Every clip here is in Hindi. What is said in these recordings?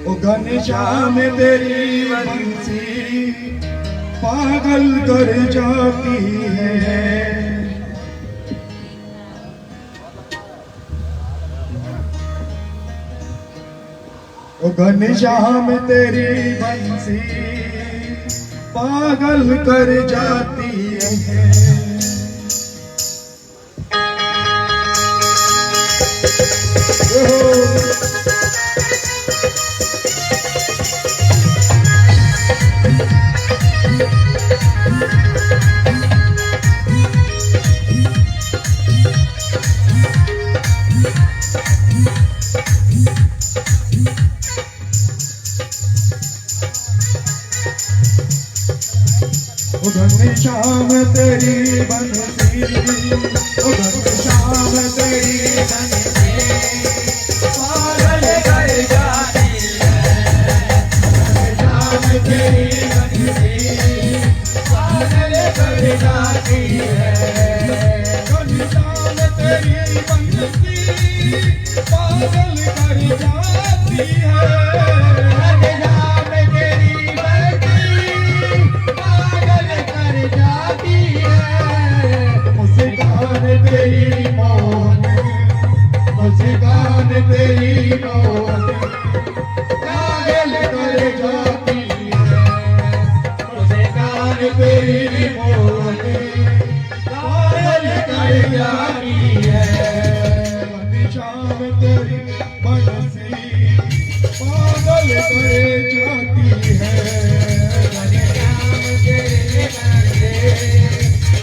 ओ घनश्याम तेरी बंसी पागल कर जाती है। ओ घनश्याम तेरी बंसी पागल कर जाती है। ओ घनश्याम तेरी बंसी, ओ घनश्याम तेरी बंसी पागल कर जाती है। घनश्याम तेरी बंसी पागल कर जाती है। घनश्याम तेरी बंसी पागल कर जाती है। तेरी मौत, मुस्कान तेरी मौत पागल कर जाती है। मुस्कान तेरी मौत पागल कर जाती है। घनश्याम तेरी बंसी पागल कर जाती है। घनश्याम तेरी बंसी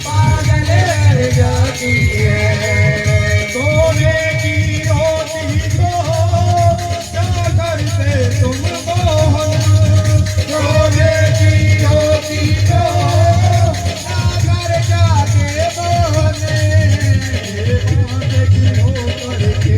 पागल कर जाती है। सोने की रोटी को क्या करते तुम मोहन, सोने की रोटी को क्या कर जाते मोहन। बात की हो करके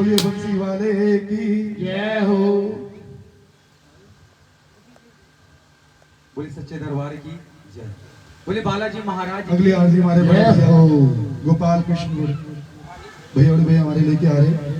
बोलिए बंसी वाले की जय हो। बोले सच्चे दरबार की जय। बोले बालाजी महाराज अगली आरती हमारे बड़े जय भैया हो। गोपाल कृष्ण भैया बड़े भैया हमारे लेके आ रहे हैं।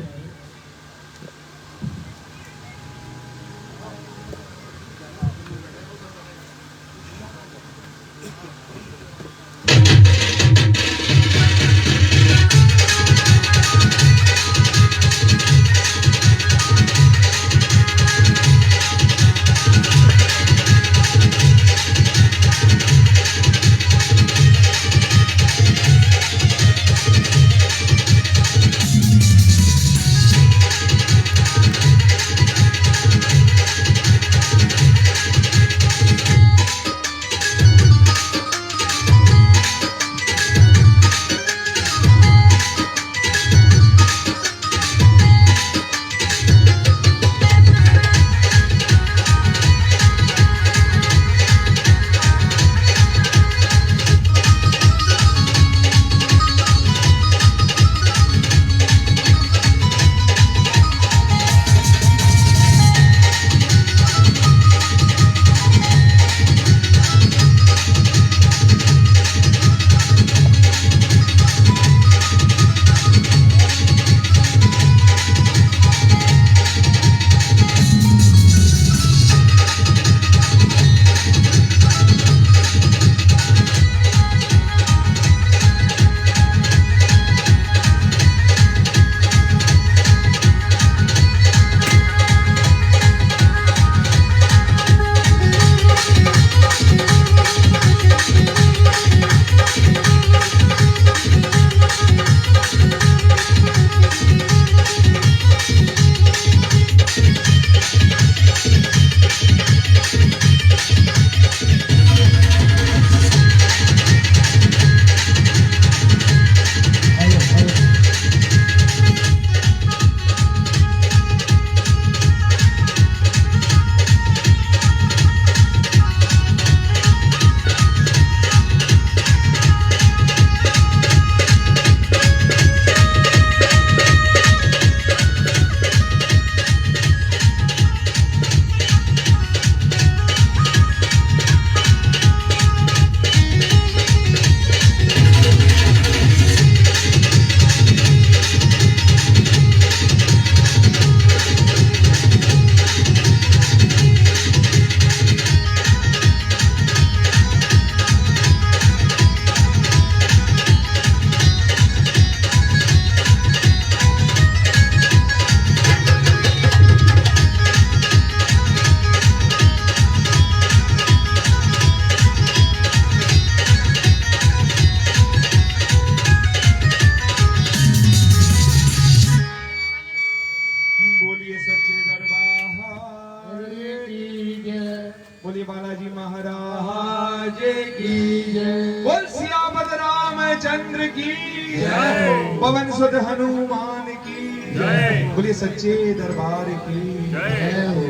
बोलिए सच्चे दरबार की जय। बोलिए बालाजी महाराज की जय। बोल सियावत रामचंद्र की जय। पवन सुत हनुमान की जय। बोलिए सच्चे दरबार की जय हो।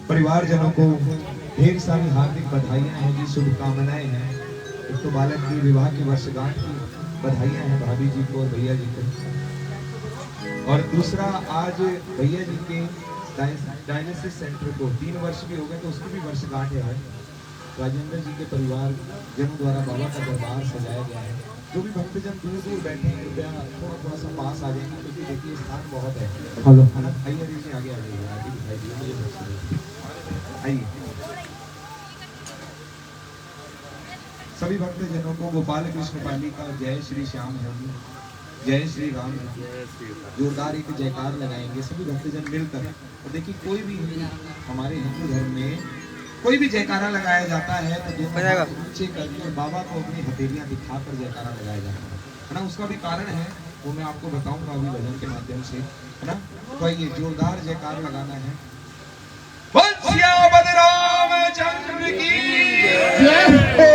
परिवारजनों को ढेर सारी हार्दिक बधाइयां हैं जी, शुभकामनाएं हैं। एक तो बालक की विवाह की वर्षगांठ की बधाइयां हैं भाभी जी को और भैया जी को, और दूसरा आज भैया जी के डायलिसिस सेंटर को 3 वर्ष भी हो गए तो उसकी भी वर्षगांठ है। राजेंद्र जी के परिवार जनों द्वारा बाबा का दरबार सजाया गया है। जो भी भक्तजन दूर दूर बैठे हैं कृपया थोड़ा सा पास आ जाएंगे, क्योंकि देखिए स्थान बहुत है। हेलो। है ना, आइए जी आगे आ जाइए, आगे दिखाई दिए मुझे दर्शन आइए। सभी भक्तजनों को गोपाल कृष्ण पाली का जय श्री श्याम है, जय श्री राम है। जोरदार एक जयकार लगाएंगे सभी भक्तजन मिलकर। और देखिए कोई भी हमारे हिंदू धर्म में कोई भी जयकारा लगाया जाता है तो दोनों हाथ ऊंचे करके बाबा को अपनी हथेलियां दिखाकर जयकारा लगाया जाता है ना। उसका भी कारण है, वो मैं आपको बताऊंगा अभी भजन के माध्यम से, है ना। तो ये जोरदार जयकार लगाना है। रामचंद्र की जय हो।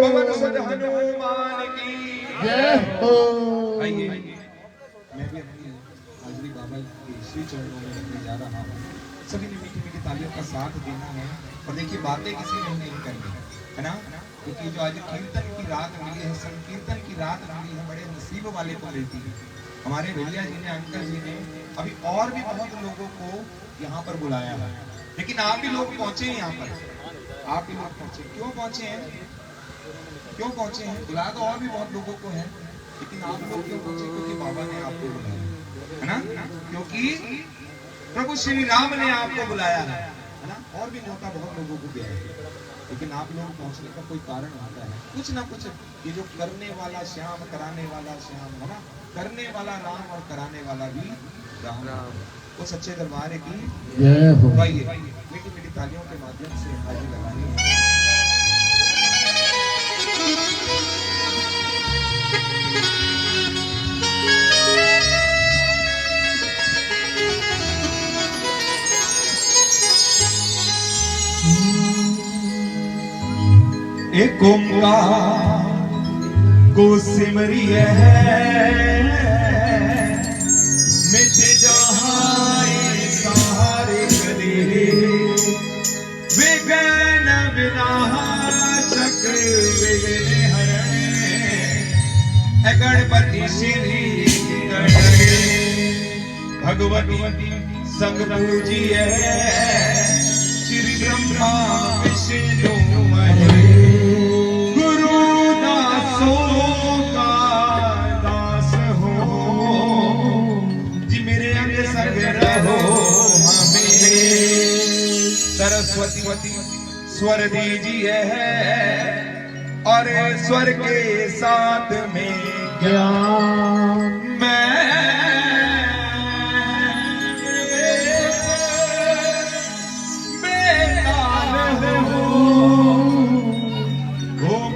पवन सुत हनुमान की जय हो। आइए मैं भी अपनी हाजरी बाबा के श्री चरणों में रखने जा रहा हूँ। सभी ने मीठी मीठी तालियों का साथ देना है। और देखिए बातें किसी ने नहीं करनी है ना, क्योंकि जो आज कीर्तन की रात मिली है, संकीर्तन की रात मिली है, बड़े नसीब वाले को मिलती है। हमारे भैया जी ने, अंकल जी ने अभी और भी बहुत लोगों को यहाँ पर बुलाया है, लेकिन आप भी लोग पहुंचे हैं यहाँ पर, आप भी लोग पहुंचे। क्यों पहुंचे हैं? क्यों पहुंचे हैं? बुलाया तो और भी बहुत लोगों को है, लेकिन आप लोग क्यों पहुंचे? क्योंकि बाबा ने आपको बुलाया है ना, क्योंकि प्रभु श्री राम ने आपको बुलाया है ना। और भी न्योता बहुत लोगों को दिया है, लेकिन आप लोग पहुंचने का कोई कारण होता है, कुछ ना कुछ। ये जो करने वाला श्याम, कराने वाला श्याम है ना, करने वाला राम और कराने वाला भी राम। वो सच्चे दरबार की जय हो। मीठी मीठी तालियों के माध्यम से हाजिरी लगानी है। एक ओंकार को सिमरिए मिट जाए सारे गले, विघ्न विनाशक विघ्न हरणे, गणपति श्री गणगे। भगवती संग पूजिए श्री ब्रह्मा विष्णु महेश, गुरु दासों का दास हो जी, मेरे अंग संग रहो हमें। सरस्वती स्वर दीजिए और स्वर के साथ में ज्ञान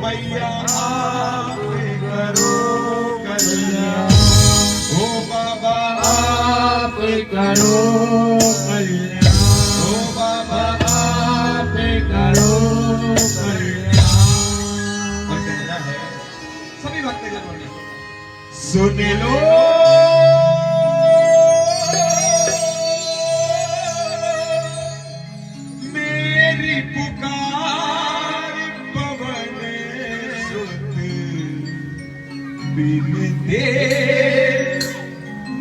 भैया आप करो कल्याण, ओ बाबा आप करो कल्याण, ओ बाबा आप करो कल्याण। और कहना है सभी भक्तजनों ने, सुन लो मेरी पुकार, पवन सुत बिनते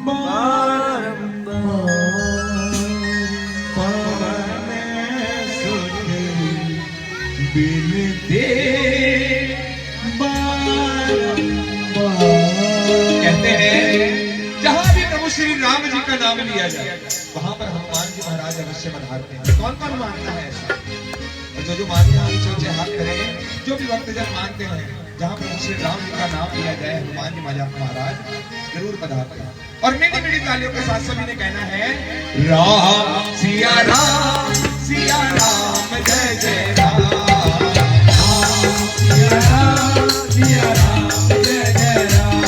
बारंबार, पवन सुत बिनते बारंबार। कहते हैं जहां भी प्रभु श्री राम जी का नाम लिया जाए वहां पर हनुमान जी महाराज अवश्य पधारते हैं। कौन कौन मानता है ऐसा? और जो मानते हैं ऊंचे ऊंचे हाथ करें। जो भी भक्तजन मानते हैं जहां प्रभु श्री राम जी का नाम लिया जाए हनुमान जी महाराज जरूर पधारते हैं। और मीठी मीठी तालियों के साथ सभी ने कहना है राम सिया राम, सिया राम जय जय राम, सिया राम, सिया राम जय जय राम,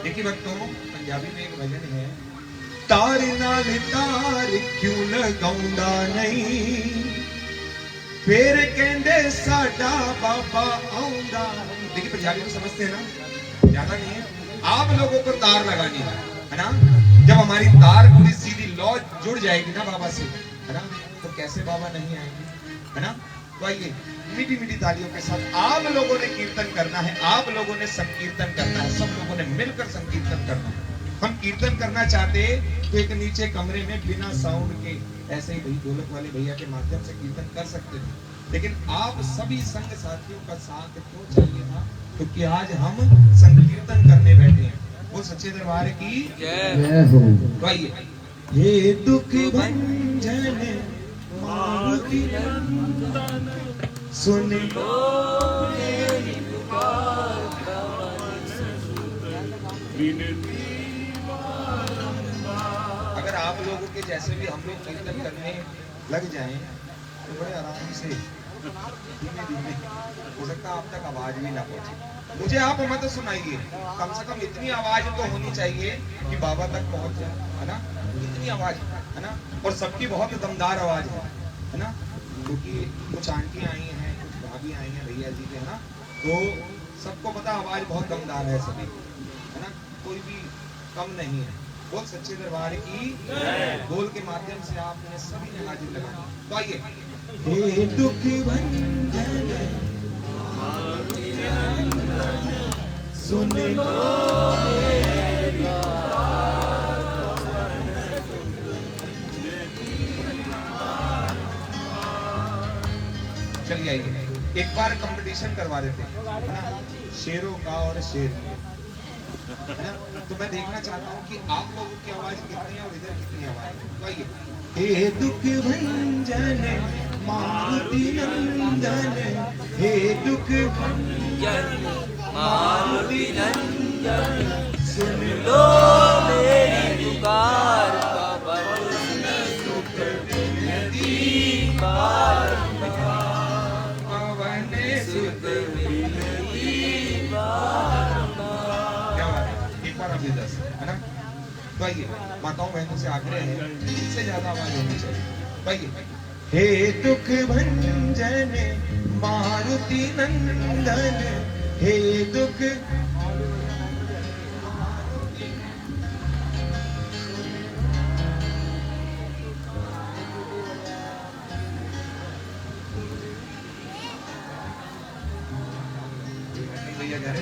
देखिए भक्तों, पंजाबी में एक भजन है, तार नाल तार क्यों लगाउंदा नहीं, फिर कहंदे साडा बाबा आउंदा नहीं। देखिए पंजाबी में समझते हैं ना, ज्यादा नहीं है। आप लोगों को तार लगानी है ना। जब हमारी तार पूरी सीधी लौ जुड़ जाएगी ना बाबा से, है ना, तो कैसे बाबा नहीं आएंगे, है ना। तो आइए मीठी मीठी तालियों के साथ आप लोगों ने कीर्तन करना है, आप लोगों ने संकीर्तन करना है, सब लोगों ने मिलकर संकीर्तन करना है। हम कीर्तन करना चाहते तो एक नीचे कमरे में बिना साउंड के ऐसे ही भाई ढोलक वाले भैया के माध्यम से कीर्तन कर सकते थे, लेकिन आप सभी संग साथियों का साथ क्यों चाहिए था, क्योंकि आज हम संकीर्तन करने बैठे हैं। वो सच्चे दरबार की जय हो। तो आइए, हे दुख भंजन मारुति नंदन सुन लो मेरी पुकार, अगर आप लोगों के जैसे भी हम लोग कीर्तन करने लग जाएं तो बड़े आराम से धीमे धीमे, हो सकता है आप तक आवाज भी ना पहुंचे। मुझे आप मत सुनाइए, कम से कम इतनी आवाज तो होनी चाहिए कि बाबा तक पहुंच जाए, है ना। इतनी आवाज, है ना, और सबकी बहुत दमदार आवाज है ना, क्योंकि कुछ आंटी आई हैं, कुछ भाभी आई हैं भैया जी के, है ना, तो सबको पता आवाज बहुत दमदार है सभी, है ना, कोई भी कम नहीं है। बोल सच्चे दरबार की बोल के माध्यम से आपने सभी ने हाजिर लगाया। तो आइए, हे दुख भंजन सुन लो मेरी चलिए आइए, एक बार कंपटीशन करवा देते हैं, है ना, शेरों का और शेर, है ना। तो मैं देखना चाहता हूँ कि आप लोगों की आवाज कितनी है और इधर कितनी आवाज है। तो आइए, हे दुख भंजन मारुति नंदन, हे दुख भंजन मारुति नंदन सुन लो मेरी पुकार, पवन सुख विनती बारंबार, पवन सुख विनती बारंबार। क्या बात है, एक बार अभी 10, है ना। तो आइए, माताओं बहनों से आग्रह है, इससे ज्यादा आवाज होनी चाहिए। तो आइए, हे दुख भंजन मारुति नंदन, हे दुख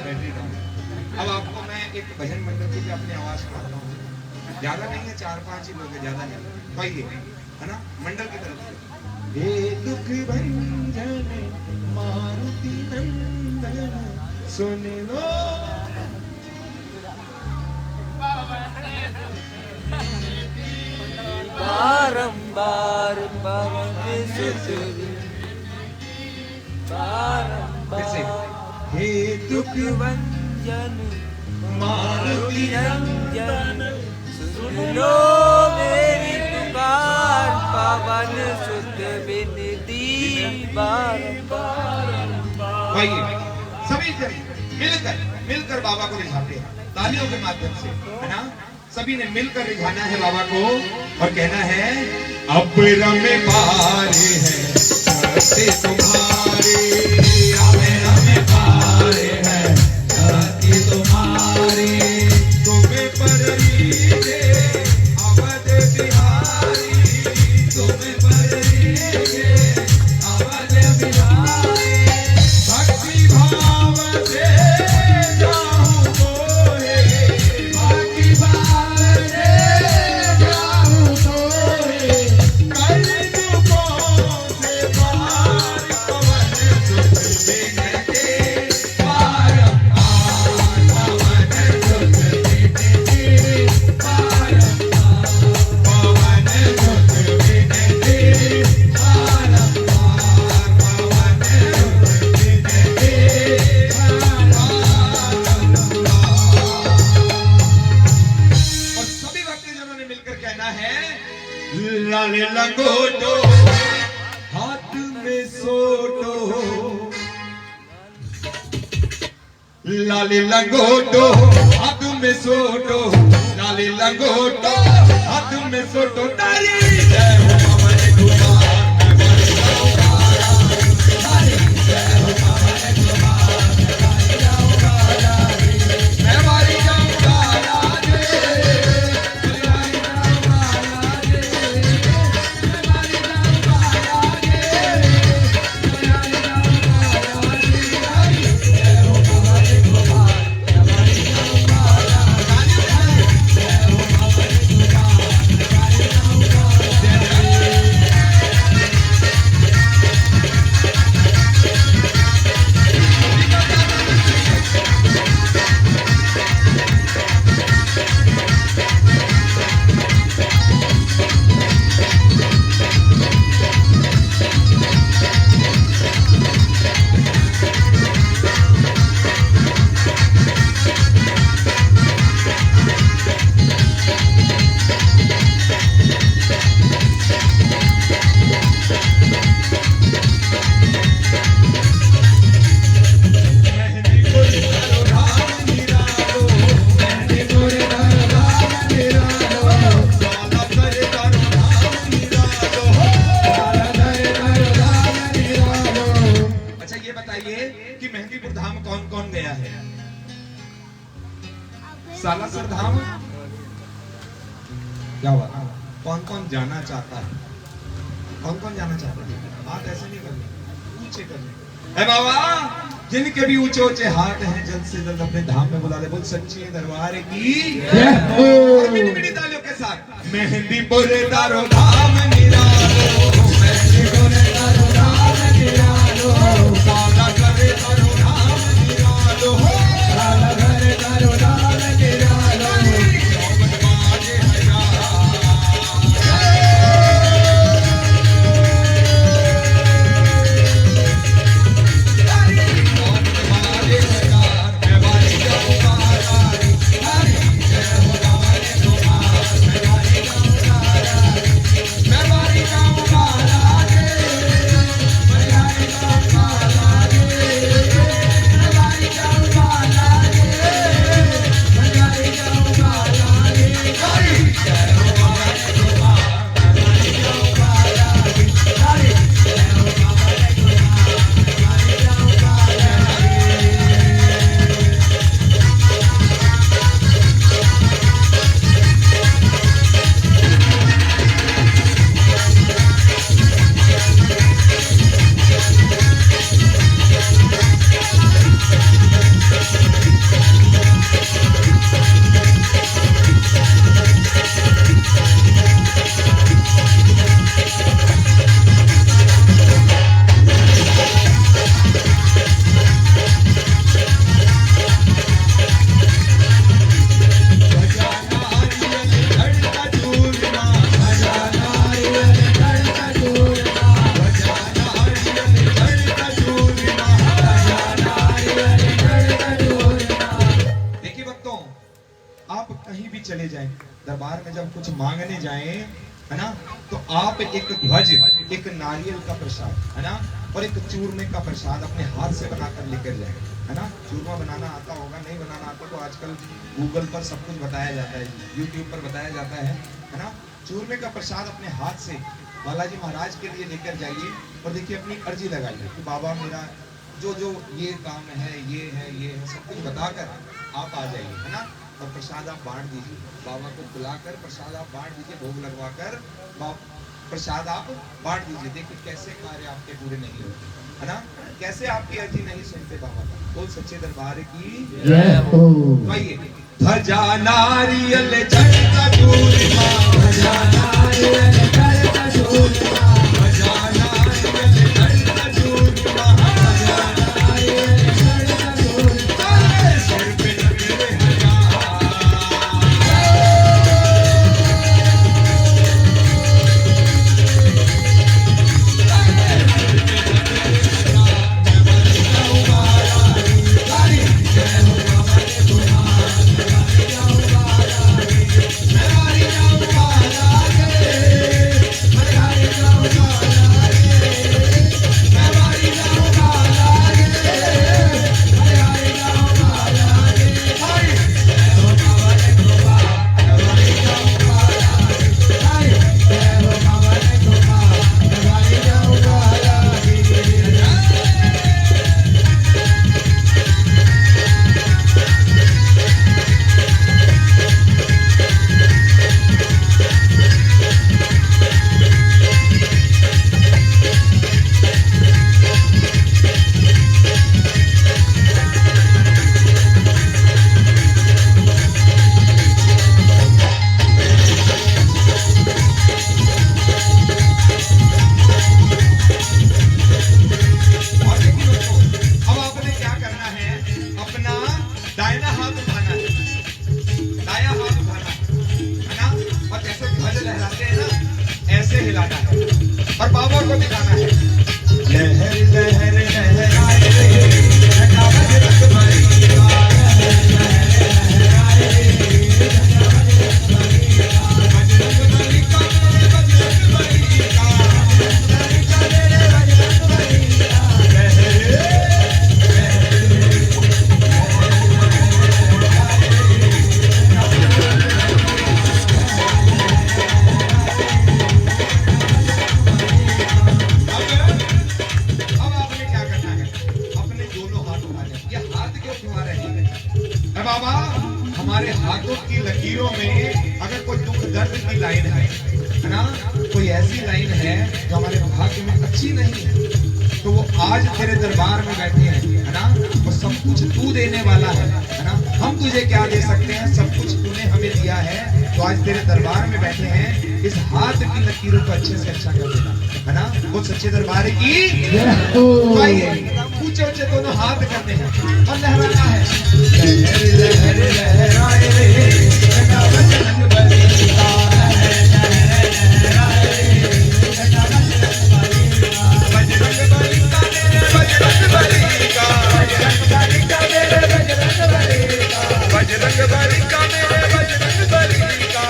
बैटरी डाउन। अब आपको मैं एक भजन मंडल की भी अपनी आवाज सुनाता हूँ, ज्यादा नहीं है, 4-5 ही लोग हैं, ज्यादा नहीं। तो आइए, है ना, मंडल की तरफ से, हे दुख भंजन मारुति नंदन सुन लो बारंबार पवन सुख बारंबार, हे दुख भंजन मारुति रंजन सुन लो मेरी पुकार, पवन सुख विनती बारंबार। आइए, सभी जन मिलकर बाबा को रिझाते हैं तालियों के माध्यम से, है ना। सभी ने मिलकर रिझाना है बाबा को और कहना है, अब रमे पारे हैं सत्य तुम्हारे, रमे पारे हैं सत्य तुम्हारे, तुम्हें पररीजे अवध बिहारी, तुम्हें पररीजे अवध बिहारी, भक्ति भाव से जाऊं मोहे, भक्ति भाव से जाऊं मोहे, कर दुखों से पार, पवन सुख बिनते बारंबार, पवन सुख बिनते बारंबार, पवन सुख बिनते बारंबार, पवन सुख बिनते और सभी भक्तजनों ने मिलकर कहना है, लाल लंगोटो हाथ में सोट लंगोटो लाली लंगोटो हाथ में सोटो लाली लंगोटो हाथ में सोटो तारी जय हो पवन कुमार सालासर धाम क्या हुआ? कौन कौन जाना चाहता है? कौन कौन जाना चाहता है? बात ऐसे नहीं करनी, ऊंचे करनी है बाबा। जिनके भी ऊंचे ऊंचे हाथ हैं जल्द से जल्द अपने धाम में बुला ले। बोल सच्ची दरबार की जय हो। मिठी तालियों के साथ मेहंदीपुर दारो धाम निरालो, मेहंदीपुर दारो धाम निरालो, साला करे दारो धाम निरालो, साला करे दारो धाम निरालो, चौबन बाजे चले जाएं, दरबार में जब कुछ मांगने जाएं, है ना, तो आप एक ध्वज, एक नारियल का प्रसाद, है ना, और एक चूरमे का प्रसाद अपने हाथ से बनाकर लेकर जाएं, है ना। चूरमा बनाना आता होगा, नहीं बनाना आता तो आजकल गूगल पर सब कुछ बताया जाता है, यूट्यूब पर बताया जाता है ना। चूरमे का प्रसाद अपने हाथ से बालाजी महाराज के लिए लेकर जाइए और देखिए अपनी अर्जी लगाइए कि बाबा मेरा जो जो ये काम है, ये है, सब कुछ बताकर आप आ जाइए, है ना। और प्रसाद आप बांट दीजिए, बाबा को बुलाकर प्रसाद आप बांट दीजिए, भोग लगवाकर प्रसाद आप बांट दीजिए। देखिए कैसे कार्य आपके पूरे नहीं होते, है ना, कैसे आपकी अर्जी नहीं सुनते बाबा का। बोल सच्चे दरबार की जय हो। आइए ध्वजा नारियल चढ़ता चूरमा, ध्वजा नारियल चढ़ता चूरमा, ध्वजा नारियल चढ़ता चूरमा, ध्वजा नारियल चढ़ता चूरमा, सिर पे नगरे हजार हमारे हाथों की लकीरों में अगर कोई दुख दर्द की लाइन है ना, कोई ऐसी लाइन है जो हमारे भाग्य में अच्छी नहीं है, तो वो आज तेरे दरबार में बैठे हैं, है ना। वो सब कुछ तू देने वाला है ना। हम तुझे क्या दे सकते हैं, सब कुछ तूने हमें दिया है। तो आज तेरे दरबार में बैठे हैं, इस हाथ की लकीरों को अच्छे से अच्छा कर देना, है ना। वो सच्चे दरबार की ऊंचे ऊंचे दोनों हाथ करने हैं और लहराना है। लहर लहर लहराए रे, बजरंग बली का है, लहराए रे, बजरंग बली का मेरे बजरंग बली का, बजरंग बली का मेरे बजरंग बली का, बजरंग बली का मेरे बजरंग बली का, बजरंग बली का मेरे बजरंग बली का।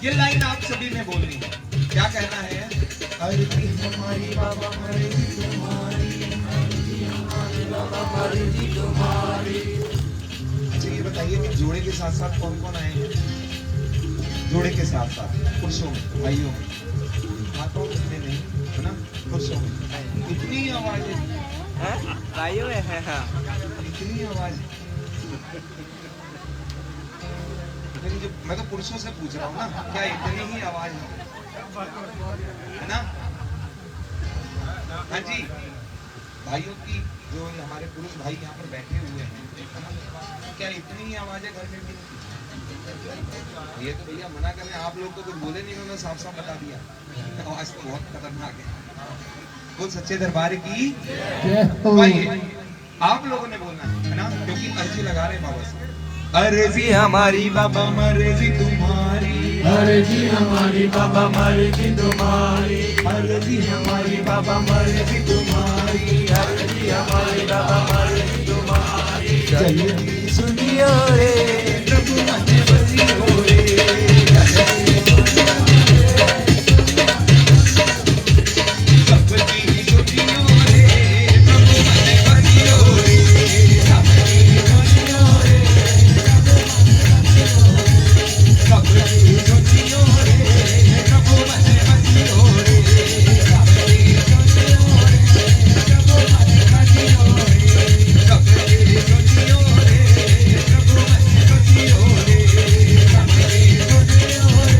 ये लाइन आप सभी ने बोलनी है। क्या कहना है? अर्जी हमारी बाबा मर्जी तुम्हारी, अर्जी हमारी बाबा मर्जी तुम्हारी। अच्छा ये बताइए कि जोड़े के साथ साथ कौन कौन आए हैं? जोड़े के साथ साथ पुरुषों में, भाइयों में, हाथों में नहीं, है ना, पुरुषों में। इतनी आवाज है भाइयों में है, इतनी आवाज। मैं तो पुरुषों से पूछ रहा हूँ ना, क्या इतनी ही आवाज है ना? हाँ जी, भाइयों की जो हमारे पुरुष भाई यहाँ पर बैठे हुए हैं, क्या इतनी ही आवाज है घर में भी? ये तो भैया मना कर रहे हैं, आप लोग तो कुछ बोले नहीं, उन्होंने साफ साफ बता दिया। आवाज तो बहुत खतरनाक है। बोल सच्चे दरबार की भाई, आप लोगों ने बोलना है ना, क्योंकि अर्जी लगा रहे बाबा से। अर्जी हमारी बाबा मर्जी तुम्हारी, अर्जी हमारी बाबा मर्जी तुम्हारी, अर्जी हमारी बाबा मर्जी तुम्हारी, अर्जी हमारी बाबा मर्जी तुम्हारी। जल्दी सुनियो रे प्रभु मन बसियो रे, सबकी सुनियो रे प्रभु मन बसियो रे, सबकी सुनियो रे, सबकी सुनियो रे प्रभु मन बसियो रे, सबकी सुनियो रे प्रभु मन बसियो रे, सबकी सुनियो रे प्रभु मन बसियो रे, सबकी सुनियो रे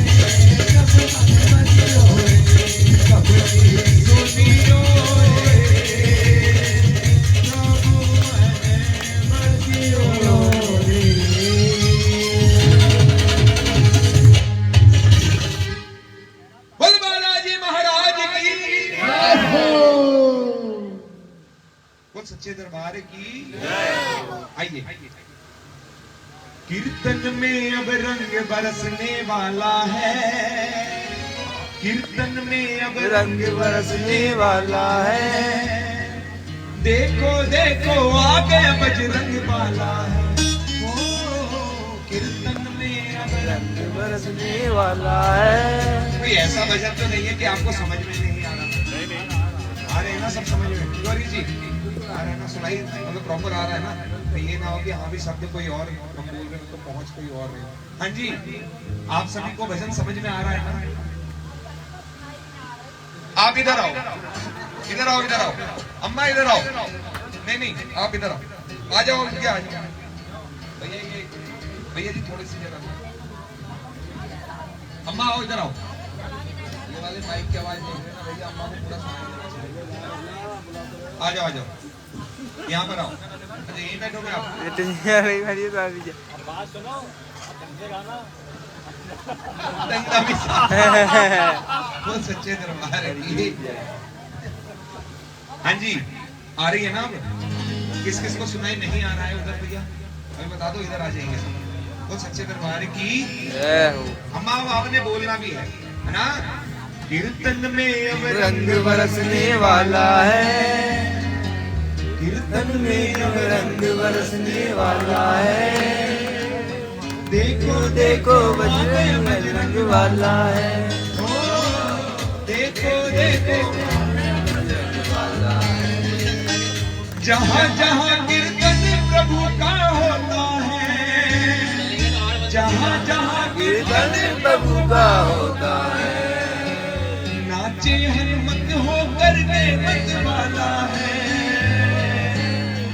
प्रभु मन बसियो रे, सबकी सुनियो बोल बालाजी महाराज की, बोल सच्चे दरबार की। आइए, कीर्तन में अब रंग बरसने वाला है, कीर्तन में अब रंग बरसने वाला है। देखो देखो आ गया बजरंग वाला है, ओ कीर्तन में अब रंग बरसने वाला है। कोई ऐसा भजन तो नहीं है कि आपको समझ में नहीं आ रहा? आ रहे हैं ना सब समझ में? गौरी जी आ रहे हैं ना, सुनाई मतलब प्रॉपर आ रहा है ना? तो ये ना हो कि हाँ भी शब्द कोई और हम बोल रहे हो तो पहुंच कोई और रहे। हाँ जी, आप सभी को भजन समझ में आ रहा है ना? आप इधर आओ, इधर आओ, इधर आओ, अम्मा इधर आओ। नहीं नहीं, आप इधर आओ, आ जाओ, क्या आ जाओ भैया, ये भैया जी थोड़ी सी जगह, अम्मा आओ इधर आओ। ये वाले माइक की आवाज नहीं है ना भैया, अम्मा को पूरा सुनाई देना चाहिए। आ जाओ, आ जाओ, यहाँ पर आओ। अच्छा यहीं बैठोगे आप? दंगा भी साथ वो सच्चे दरबार की। हाँ जी आ रही है ना अब? किस किस को सुनाई नहीं आ रहा है उधर भैया अभी बता दो, इधर आ जाएंगे सब। वो सच्चे दरबार की अम्मा आपने बोलना भी है ना। कीर्तन में अब रंग बरसने वाला है, कीर्तन में अब रंग बरसने वाला है। देखो देखो बजरंग रंग वाला है, देखो देखो जहाँ जहाँ कीर्तन प्रभु का होता है, जहाँ जहाँ कीर्तन कीर्तन प्रभु का होता है। नाचे हनुमत होकर के मत वाला है।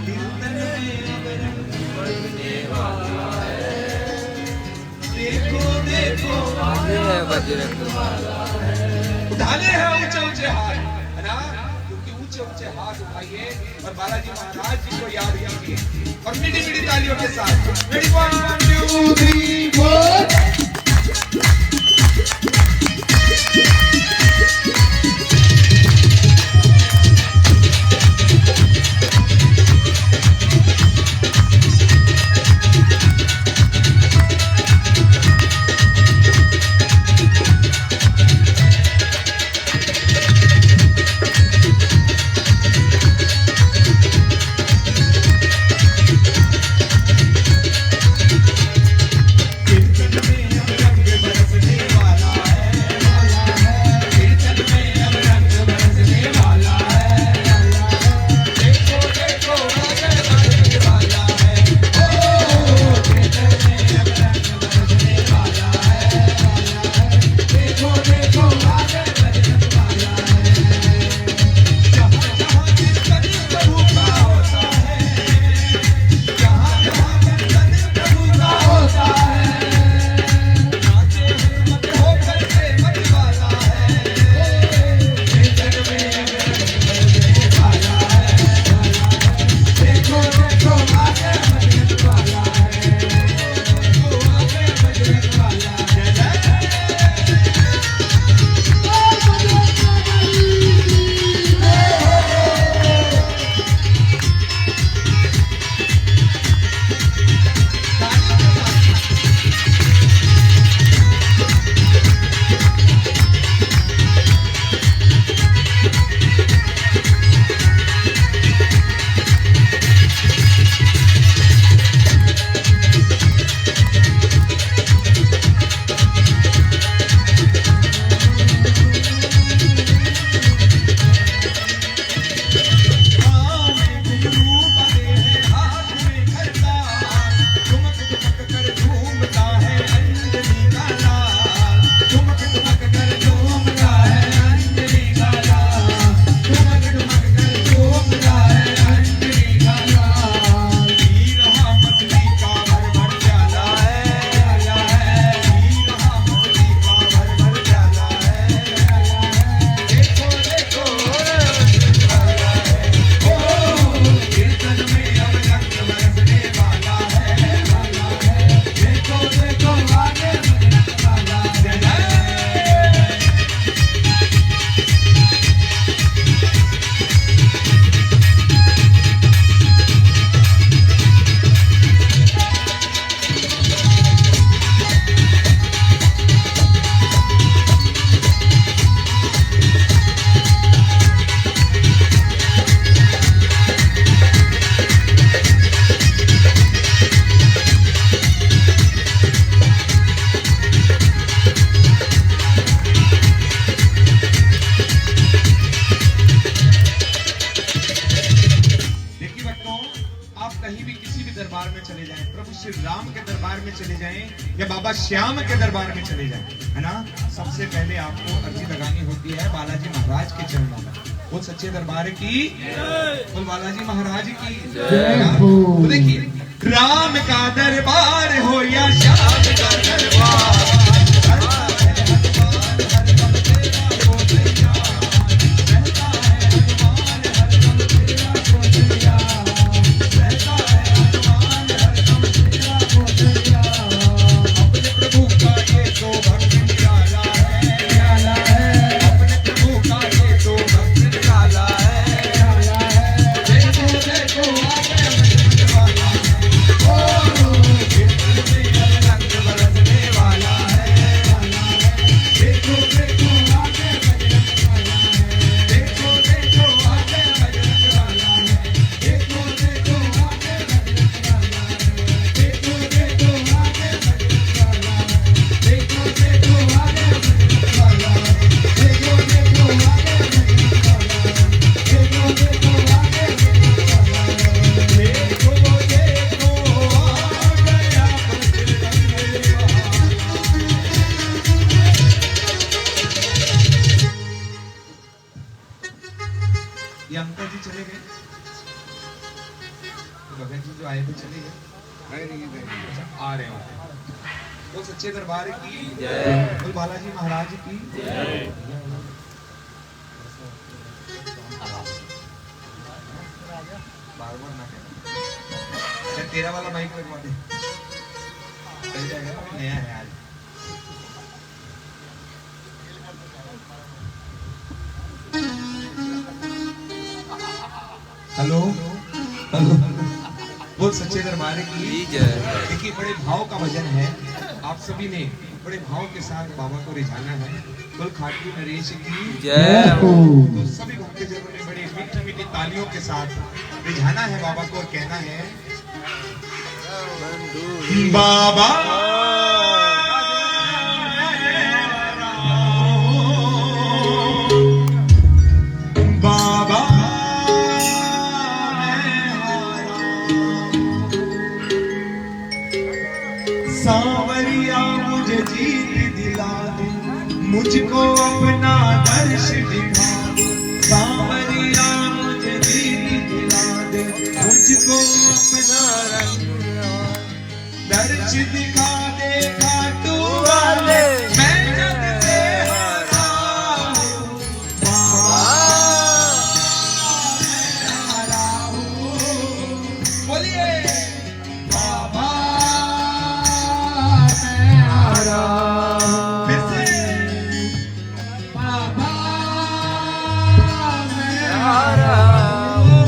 कीर्तन में अब रंग बरसने वाला है। देखो देखो ये है बजरंग वाला है। उठाने हैं ऊंचे ऊंचे हाथ है ना, क्योंकि ऊंचे ऊंचे हाथ उठाइए और बालाजी महाराज जी को याद कीजिए और मीठी मीठी तालियों के साथ। Ready, 1, 2, 3, 4। या बाबा श्याम के दरबार में चले जाएं, है ना। सबसे पहले आपको अर्जी लगानी होती है बालाजी महाराज के चरणों में। वो सच्चे दरबार की बोल, बालाजी महाराज की तो देखिए, राम का दरबार हो या श्याम का दरबार, अपने प्रभु का ये आ रहे होते हैं। तो सच्चे दरबार की जय, बोल बालाजी महाराज की जय। बार-बार ना कहना। अच्छा तेरा वाला माइक लगवा दे, चल जाएगा ना, नया है आज। हेलो हेलो, बोल सच्चे दरबार की जय। देखिए बड़े भाव का भजन है, आप सभी ने बड़े भाव के साथ बाबा को रिझाना है। बोल खाटू नरेश की जय। तो सभी भक्तजनों ने बड़े मीठी मीठी तालियों के साथ रिझाना है बाबा को और कहना है बाबा बाबा सांवरिया मुझे जीत दिला दे, मुझको अपना दर्श दिखा दे। सांवरिया मुझे जीत दिला दे, मुझको अपना दर्श दिखा दे। खाटू वाले मैं जग से हारा हूँ, बाबा मैं हारा हूँ। बोलिए बाबा मैं हारा हूँ। फिर से बाबा मैं हारा हूँ,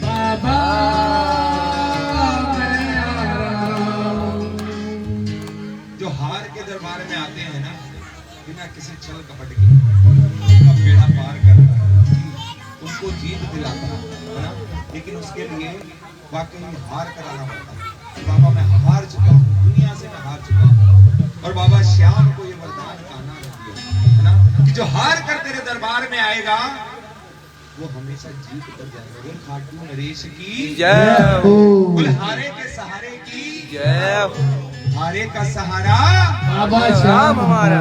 बाबा जो हार के दरबार में आते हैं ना, बिना किसी छल कपट के उनका बेड़ा पार करता है, उनको जीत दिलाता है ना। लेकिन उसके लिए वाकई हार कराना पड़ता है। बाबा मैं हार चुका हूँ, दुनिया से मैं हार चुका हूँ। और बाबा श्याम को ये वरदान कान्हा ने दिया है ना, कि जो हार कर तेरे दरबार में आएगा वो हमेशा जीत कर जाएगा। बोल खाटू नरेश की जय, बोल हारे के सहारे की जय। हारे का सहारा बाबा श्याम हमारा।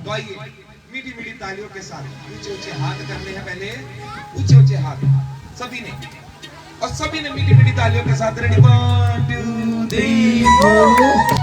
तो आइए मीठी मीठी तालियों के साथ ऊंचे ऊंचे हाथ करने हैं, पहले ऊंचे ऊंचे हाथ सभी ने, और सभी ने मीठी मीठी तालियों के साथ रेडी 1 2 3 4।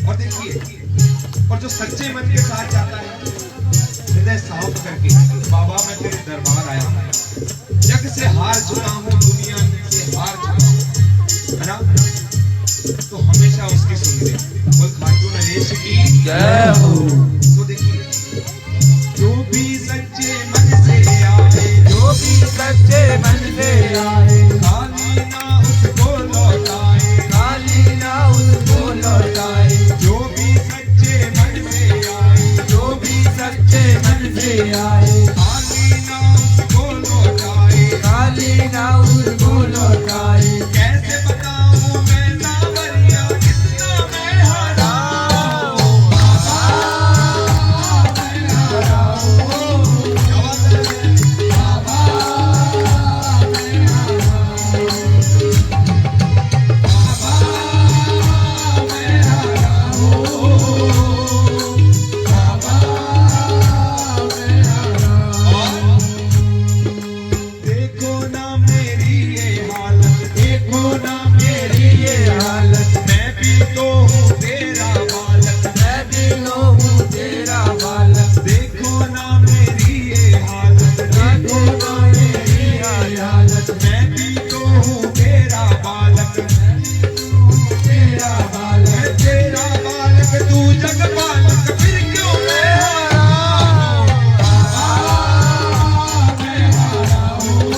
और देखिए, और जो सच्चे मन के साथ जाता है हृदय साफ करके, बाबा मैं तेरे दरबार आया हूँ, जग से हार चुका हूँ, दुनिया से हार चुका हूँ, है ना। तो हमेशा उसकी सुनते। बोल खाटू नरेश की जय हो। तो देखिए, जो भी सच्चे मन से आए, जो भी सच्चे मन से आए, खाली ना उसको लौटाए, खाली ना उसको लौटाए। जो भी सच्चे मन से आए, जो भी सच्चे मन से आए, खाली ना उसको लौटाए, खाली ना उसको लौटाए। कैसे बताऊं मैं सावरिया कितना मैं हरा हूं। क्या बात है? देखो ना मेरी ये हालत, देखो ना मेरी ये हालत, मैं भी तो हूँ तेरा बालक, मैं भी लो हूँ तेरा बालक। देखो ना मेरी ये हालत, देखो ना मेरी हालत, मैं भी तो हूँ तेरा बालक, तेरा बालक। मैं तेरा बालक, तू जग बालक, फिर क्यों मैं हारा हूँ।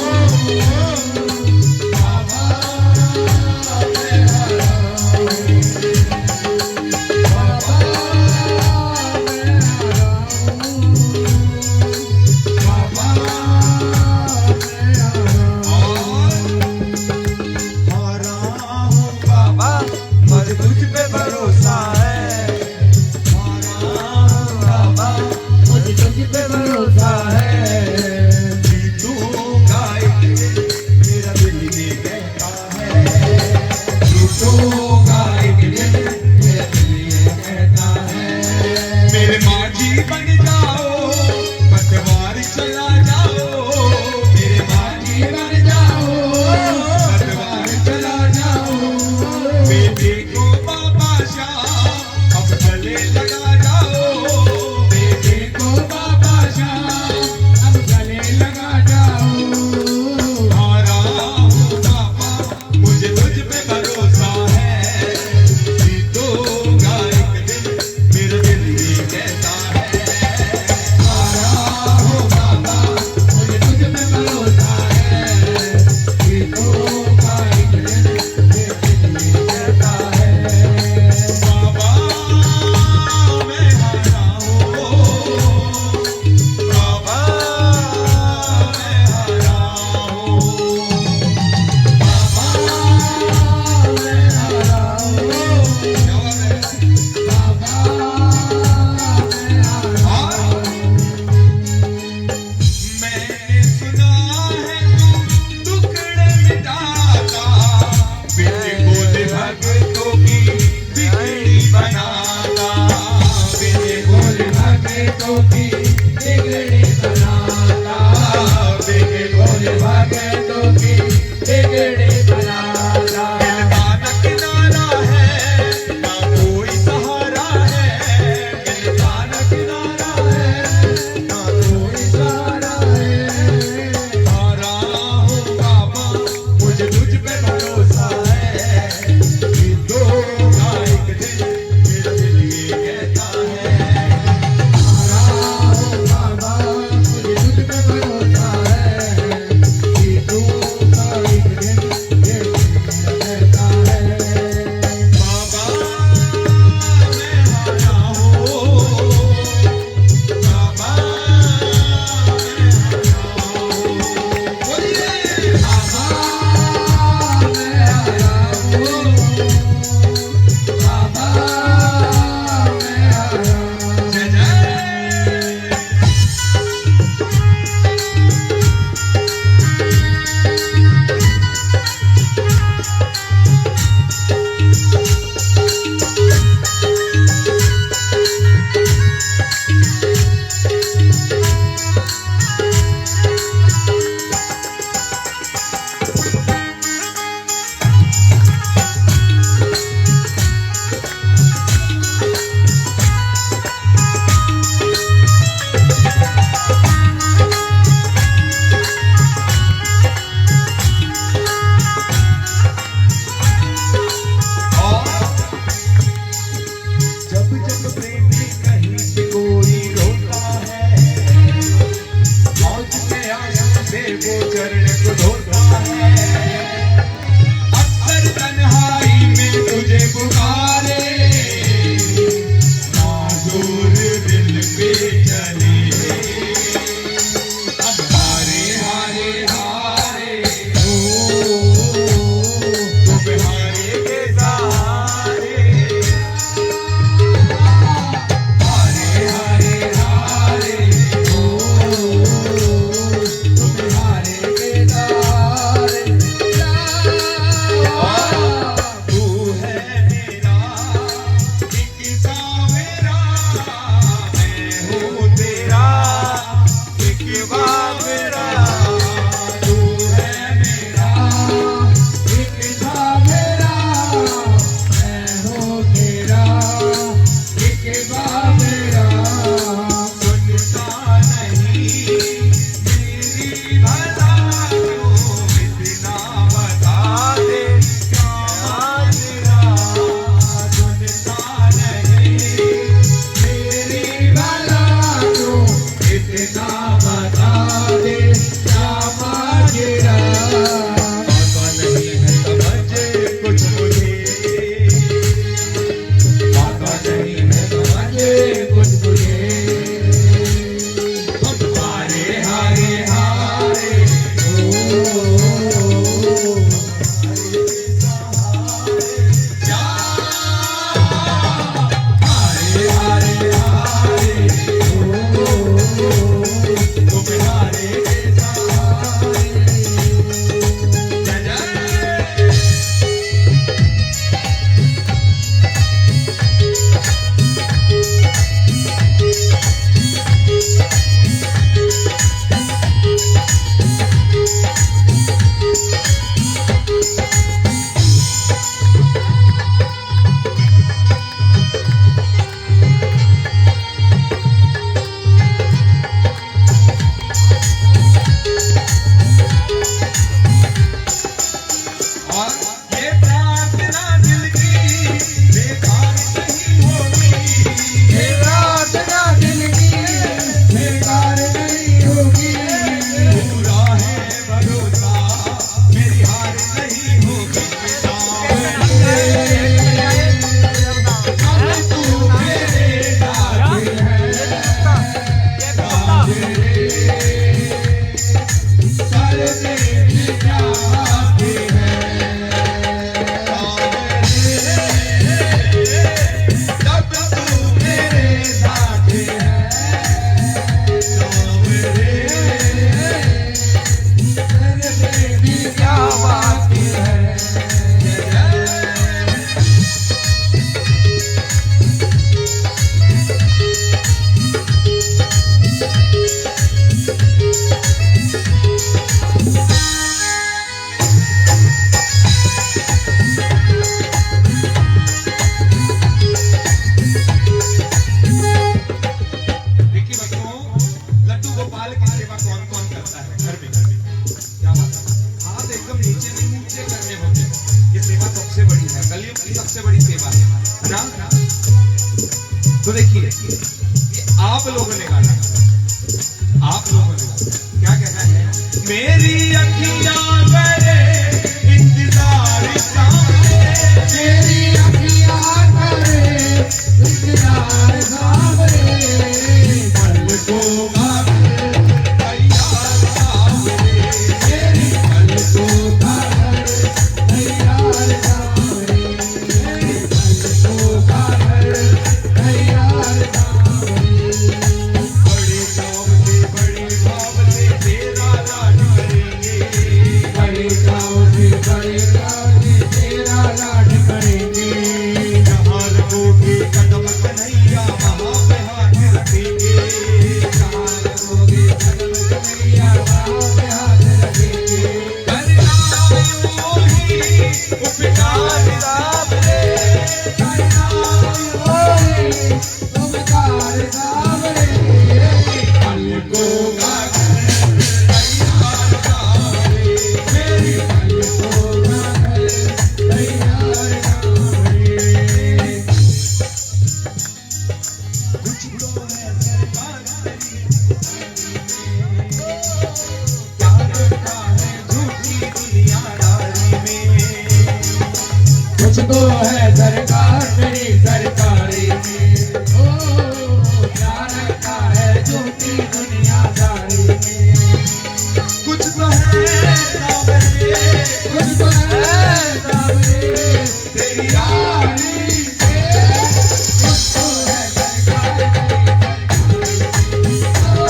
हारा हूँ बाबा मुझे तुझ पे भरोसा है। बाबा मुझे तुझ पे भरोसा है। जीतूंगा एक दिन, मेरा दिल ये कहता है, जीतूंगा एक दिन, मेरा दिल ये कहता है। मेरे माझी बन जाओ, पतवार चला जाओ, मेरे माझी बन जाओ, पतवार चला जाओ, बेटे को बाबा शाह अब गले लगा जाओ, बेटे को बाबा शाह अब गले लगा जाओ। हारा हूँ बाबा, मुझे तुझ पे भरोसा है, जीतूंगा एक दिन, मेरा दिल ये कहता है। हारा हूँ बाबा, मुझे तुझ पे भरोसा है। जीतूंगा एक दिन, मेरा दिल ये कहता है। बाबा मैं हारा हूँ, बाबा मैं हारा हूँ, क्या बात है? मैंने सुना है तू टुकड़े मिटाता, बिन बोले भक्तों की बिगड़ी बनाता, बिन बोले भक्तों की बिगड़ी बनाता, बिन बोले भक्तों की बिगड़ी बनाता। मिलता न किनारा है, ना कोई सहारा है, मिलता न किनारा है, ना कोई सहारा है। हारा हूँ बाबा, मुझे तुझ पे भरोसा है, जीतूंगा एक दिन, मेरा दिल ये कहता है। तो देखिए ये आप लोगों ने गाना, आप लोगों ने क्या कहना है, मेरी अखियां करे इंतजार सामने, मेरी अखियां करे इंतजार सामने, पलकों का तैयार सामने, मेरी पलकों का तैयार सामने, मेरी पलकों का तैयार सामने, बड़े काम से बड़े भाव से तेरा राज करेंगे, बड़े काम से बड़े काम से तेरा राज करेंगे, जहाँ रखोगे कदम कन्हैया वहाँ पे हाथ रखेंगे, जहाँ रखोगे कदम कन्हैया वहाँ पे हाथ रखेंगे, करना वही उपकार राम रे, करना वही उपकार राम रे, पलकों का तैयार सामने, मेरी पलकों का तैयार सामने, कुछ तो है सरकार तेरी क्या रखा है झूठी दुनियादारी में, कुछ तो है सरकार तेरी सरकारी में, ओ क्या रखा है झूठी दुनियादारी में, कुछ तो है सावरे, कुछ तो है सावरे तेरी यारी में, कुछ तो है सरकार तेरी, ओ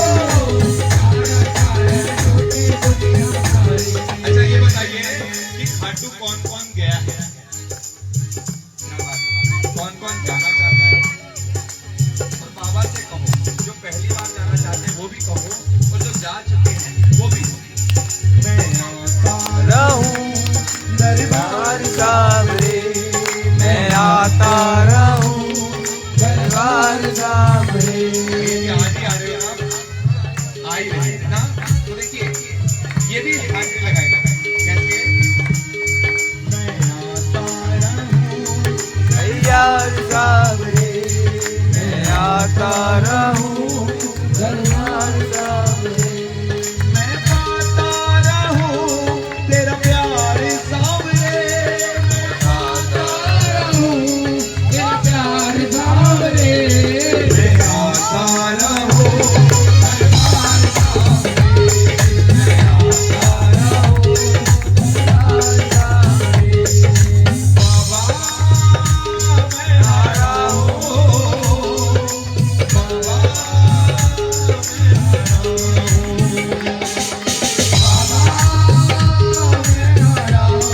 क्या रखा है झूठी दुनियादारी में। अच्छा ये बताइए कि खाटू कौन कौन गया है, कौन कौन जाना चाहता है, और बाबा से कहो, जो पहली बार जाना चाहते हैं वो भी कहो, और जो जा चुके हैं वो भी कहो। मैं आता रहूं दरबार सामने, मैं आता रहूं दरबार सामने। ये हाजिरी आ रही है, आप आ ही रही है ना, तो देखिए ये भी हाजिरी लगाएगा कैसे, मैं आता रहूं तैयार सामने, मैं आता रहूं दरबार सामने, मैं पाता रहूं तेरा प्यार सामने, आता रहूं तेरा प्यार सामने, मैं आता रहूं दरबार सामने, रहूं दरबार सामने। बाबा मैं आ रहा हूं, बाबा मैं आ रहा हूं,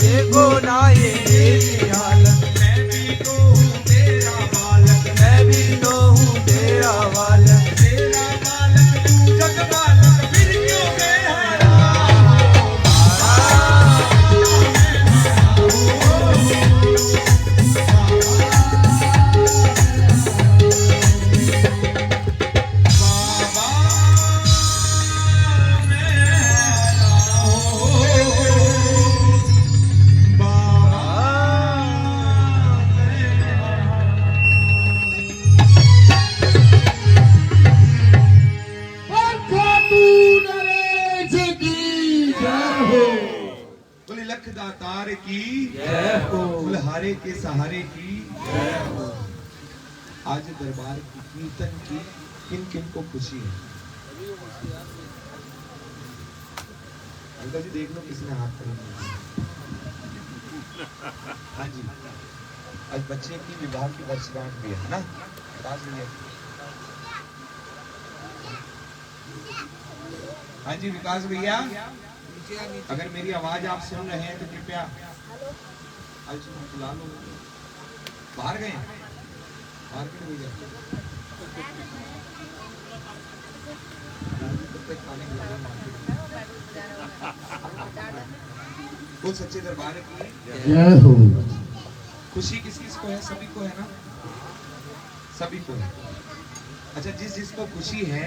देखो ना ये मेरी हालत, मैं भी तो हूं तेरा बालक, मैं भी तो हूँ तेरा बालक, तेरा बालक तू जग बालक, फिर क्यों बेहरा बाबा मैं आ रहा हूं, खाटू नरेश की जय हो, बोले लख दातार की जय हो। फुलहारे के सहारे की जय हो। आज दरबार की कीर्तन की किन किन को खुशी है, अंकल जी देख लो किसने हाथ खड़े किए। हाँ जी, आज बच्चे की विवाह की वर्षगांठ भी है ना, विकास भैया। हाँ जी विकास भैया, अगर मेरी आवाज आप सुन रहे हैं तो कृपया बुला लो। बाहर गए, बाहर क्यों नहीं गए? वो सच्चे दरबार की जय हो। खुशी किस किस को है? सभी को है ना, सभी को है। अच्छा, जिस जिसको खुशी है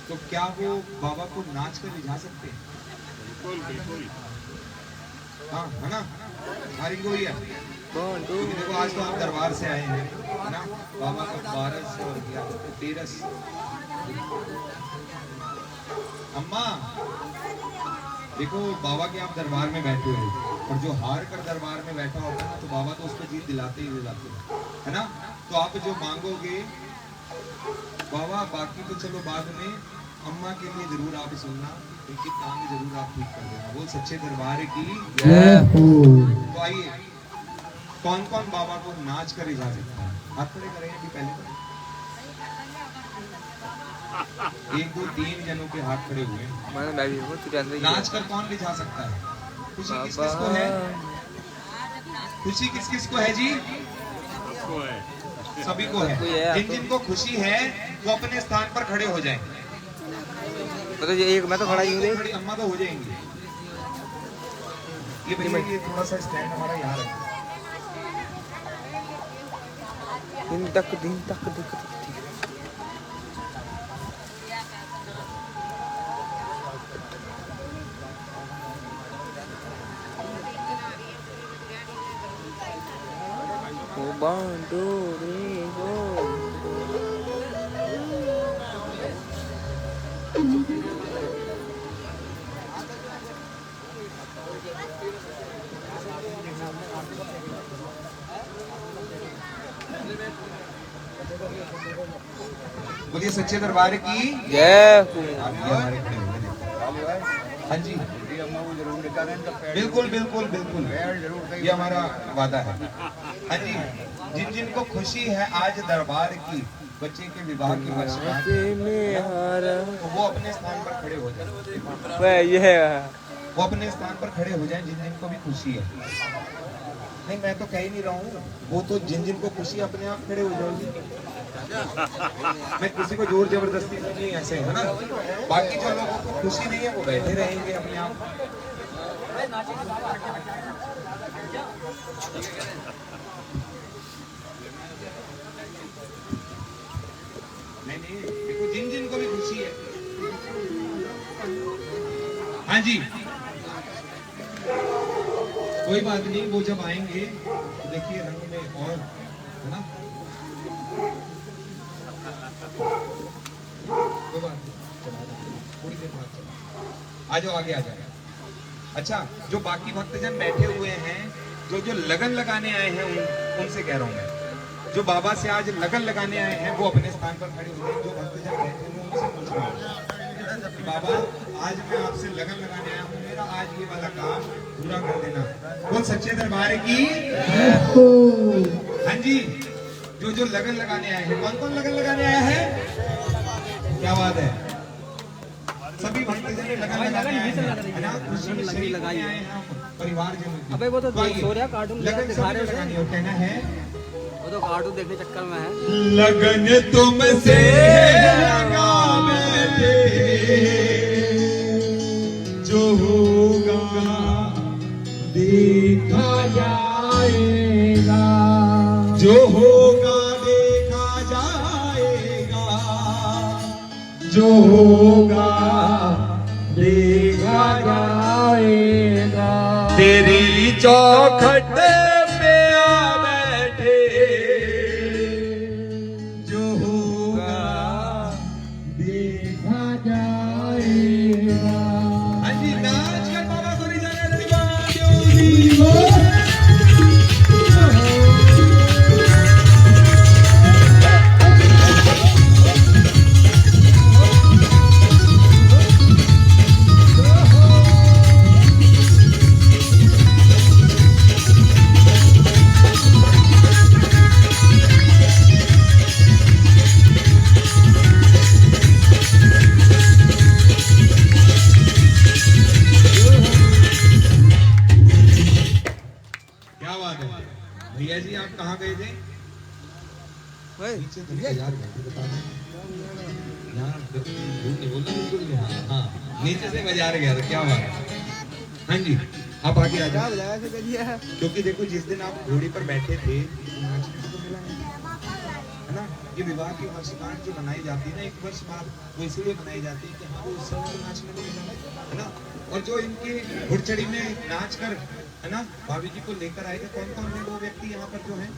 तो क्या वो बाबा को नाच कर रिझा सकते हैं? हाँ है ना, हमारी को ही है। देखो आज तो आप दरबार से आए हैं है ना, बाबा का 12 और 13। अम्मा देखो, बाबा के आप दरबार में बैठे हो और जो हार कर दरबार में बैठा होता है ना, तो बाबा तो उसको जीत दिलाते ही दिलाते है ना। तो आप जो मांगोगे बाबा, बाकी तो चलो बाद में, अम्मा के लिए जरूर आप सुनना, उनकी काम जरूर आप ठीक कर देना। वो सच्चे दरबार की जय हो। तो आइए, कौन कौन बाबा को नाच कर रिझा सकता है? हाथ खड़े करेंगे अभी पहले तो 1 2 3 जनों के हाथ खड़े हुए। नाच कर कौन रिझा सकता है? खुशी किस किस को है? खुशी किस किस को है जी? सभी को है। जिन जिनको खुशी है वो अपने स्थान पर खड़े हो जाएं। मतलब ये एक मैं तो खड़ा ही हूँ। खड़ी अम्मा तो हो जाएंगी। ये भैया ये थोड़ा सा स्टैंड हमारा यहाँ रखो। दिन तक दिख बांडो रे गो। बोलिए सच्चे दरबार की जय। हाँ जी, बिल्कुल बिल्कुल बिल्कुल, ये हमारा वादा है। हाँ जी, जिन जिन को खुशी है आज दरबार की, बच्चे के विवाह की वर्षगांठ, तो वो अपने स्थान पर खड़े हो जाए। वो अपने स्थान पर खड़े हो जाएं जिन जिन को भी खुशी है। नहीं मैं तो कह ही नहीं रहा हूँ, वो तो जिन जिन को खुशी अपने आप खड़े हो जाएंगे। मैं किसी को जोर जबरदस्ती नहीं, ऐसे है ना। बाकी जो लोगों को खुशी नहीं है वो बैठे रहेंगे अपने आप। नहीं देखो, जिन जिन को भी खुशी है। हाँ जी, कोई बात नहीं, वो जब आएंगे तो देखिए रंग में और है ना, कोई बात नहीं, थोड़ी देर बाद आ जाओ, आगे आ जाएगा। अच्छा, जो बाकी भक्तजन बैठे हुए हैं, जो लगन लगाने आए हैं, उनसे कह रहा हूँ मैं, जो बाबा से आज लगन लगाने आए हैं वो अपने स्थान पर खड़े हुए हैं। जो भक्तजन बैठे हैं उनसे पूछ रहा हूँ, बाबा आज मैं आपसे लगन लगाने आया हूँ, मेरा आज ये वाला काम पूरा कर देना। वो सच्चे दरबार की। हाँ जी, जो लगन लगाने आए हैं, कौन कौन लगन लगाने आया है? क्या बात है, सभी भक्तजन लगन लगाने आए हैं, खुशी में शरीक लगाने आए हैं परिवार जन। अबे वो तो कार्टून लगन लगानी हो, कहना है वो तो कार्टून देखने चक्कर में है। लगन तुमसे लगा बैठे, जो होगा देखा जाएगा, जो होगा देखा जाएगा, जो होगा देखा जाएगा। तेरी चौखट पे आ बैठे, जो होगा देखा जाएगा। हाँ जी, नाच कर बाबा को नहीं जाने देगा। भैया जी आप कहाँ गए थे? नीचे तो यार बता दें। यहाँ नहीं बोलना बिल्कुल भी। हाँ नीचे से बाजार गया था, क्या बात है। हाँ जी आप आगे आ जाओ, क्योंकि देखो जिस दिन आप घोड़ी पर बैठे थे नाचने को तो मिला नहीं, है ना। ये विवाह की वर्षगांठ जो मनाई जाती है ना 1 वर्ष बाद, वो इसलिए मनाई जाती है कि हाँ वो उत्सव में नाचने को मिला, है ना। और जो इनकी घुड़चड़ी में नाच कर, है ना, भाभी जी को लेकर आए थे, कौन कौन थे वो व्यक्ति यहाँ पर जो है?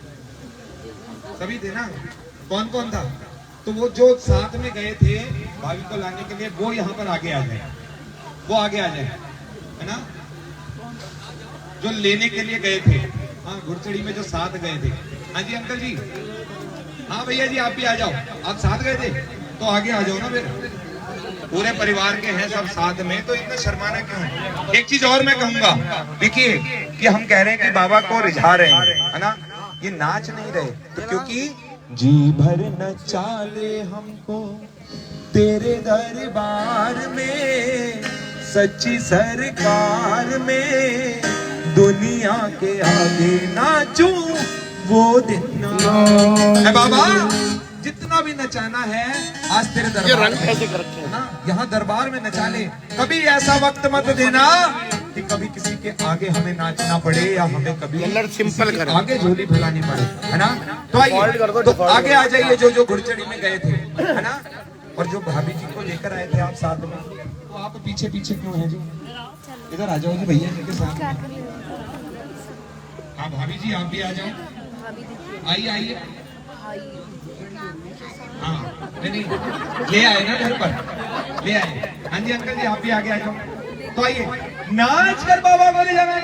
सभी थे ना। कौन कौन था? तो वो जो साथ में गए थे भाभी को लाने के लिए, वो यहाँ पर आगे आ जाए, वो आगे आ जाए, है ना। जो लेने के लिए गए थे, हाँ घुड़चड़ी में जो साथ गए थे। हाँ जी अंकल जी, हाँ भैया जी आप भी आ जाओ। आप साथ गए थे तो आगे आ जाओ ना, फिर पूरे परिवार के हैं सब साथ में, तो इतना शर्माना क्यों है। एक चीज और मैं कहूंगा, देखिए कि हम कह रहे हैं कि बाबा को रिझा रहे हैं, है ना, ये नाच नहीं रहे, तो क्योंकि जी भर नचा ले हमको तेरे दरबार में, सच्ची सरकार में, दुनिया के आगे नाचू वो दिन है बाबा। जितना भी नचाना है आज तेरे दरबार में, कैसे है ना, यहाँ दरबार में नचा ले। कभी ऐसा वक्त मत देना कि कभी किसी के आगे हमें नाचना पड़े, या हमें कभी सिंपल आगे झोली फैलानी पड़े, है ना। तो आइए, तो आगे आ जाइए जो घुड़चड़ी में गए थे, है ना, और जो भाभी जी को लेकर आए थे आप साथ में, तो आप पीछे पीछे क्यों हैं जी? इधर आ जाओ जी भैया जी के साथ। हाँ भाभी जी आप भी आ जाओ, आइए आइए। हाँ नहीं ले आए ना घर पर, ले आए। हाँ जी अंकल जी आप भी आगे आ जाओ। तो आइए नाच कर बाबा को ले जाना।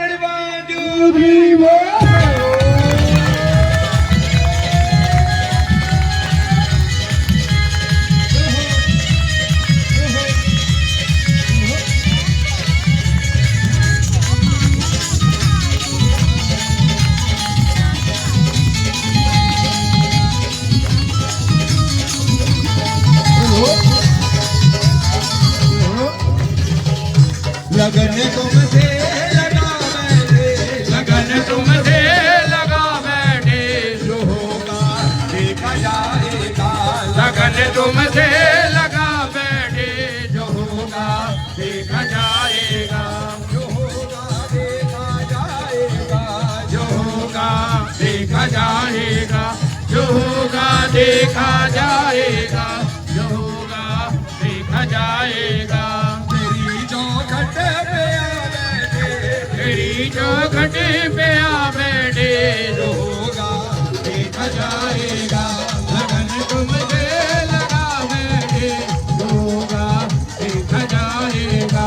लगन तुमसे लगा बैठे, लगन तुमसे लगा बैठे, जो होगा देखा जाएगा। लगन तुमसे लगा बैठे, जो होगा देखा जाएगा। जो होगा देखा जाएगा, जो होगा देखा जाएगा, जो होगा देखा जाएगा, जो होगा देखा जाएगा। चौखटे पे आ बैठे, जो होगा देखा जाएगा। लगन तुमसे लगा बैठे, जो होगा देखा जाएगा।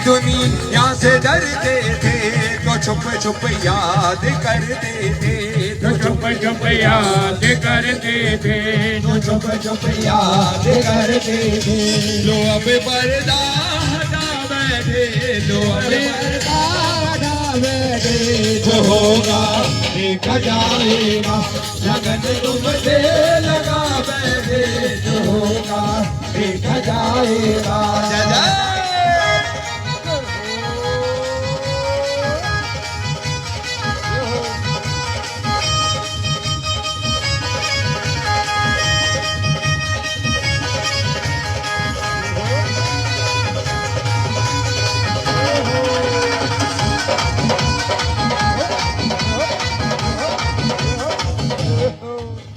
दुनिया से डरते थे तो छुप छुप याद करते थे, तो छुप छुप याद करते थे, तो छुप छुप याद करते थे। लो अब पर्दा हटा बैठे, लो अब पर्दा हटा बैठे, जो होगा देखा जाएगा। लगन तुमसे लगा बैठे, जो होगा देखा जाएगा।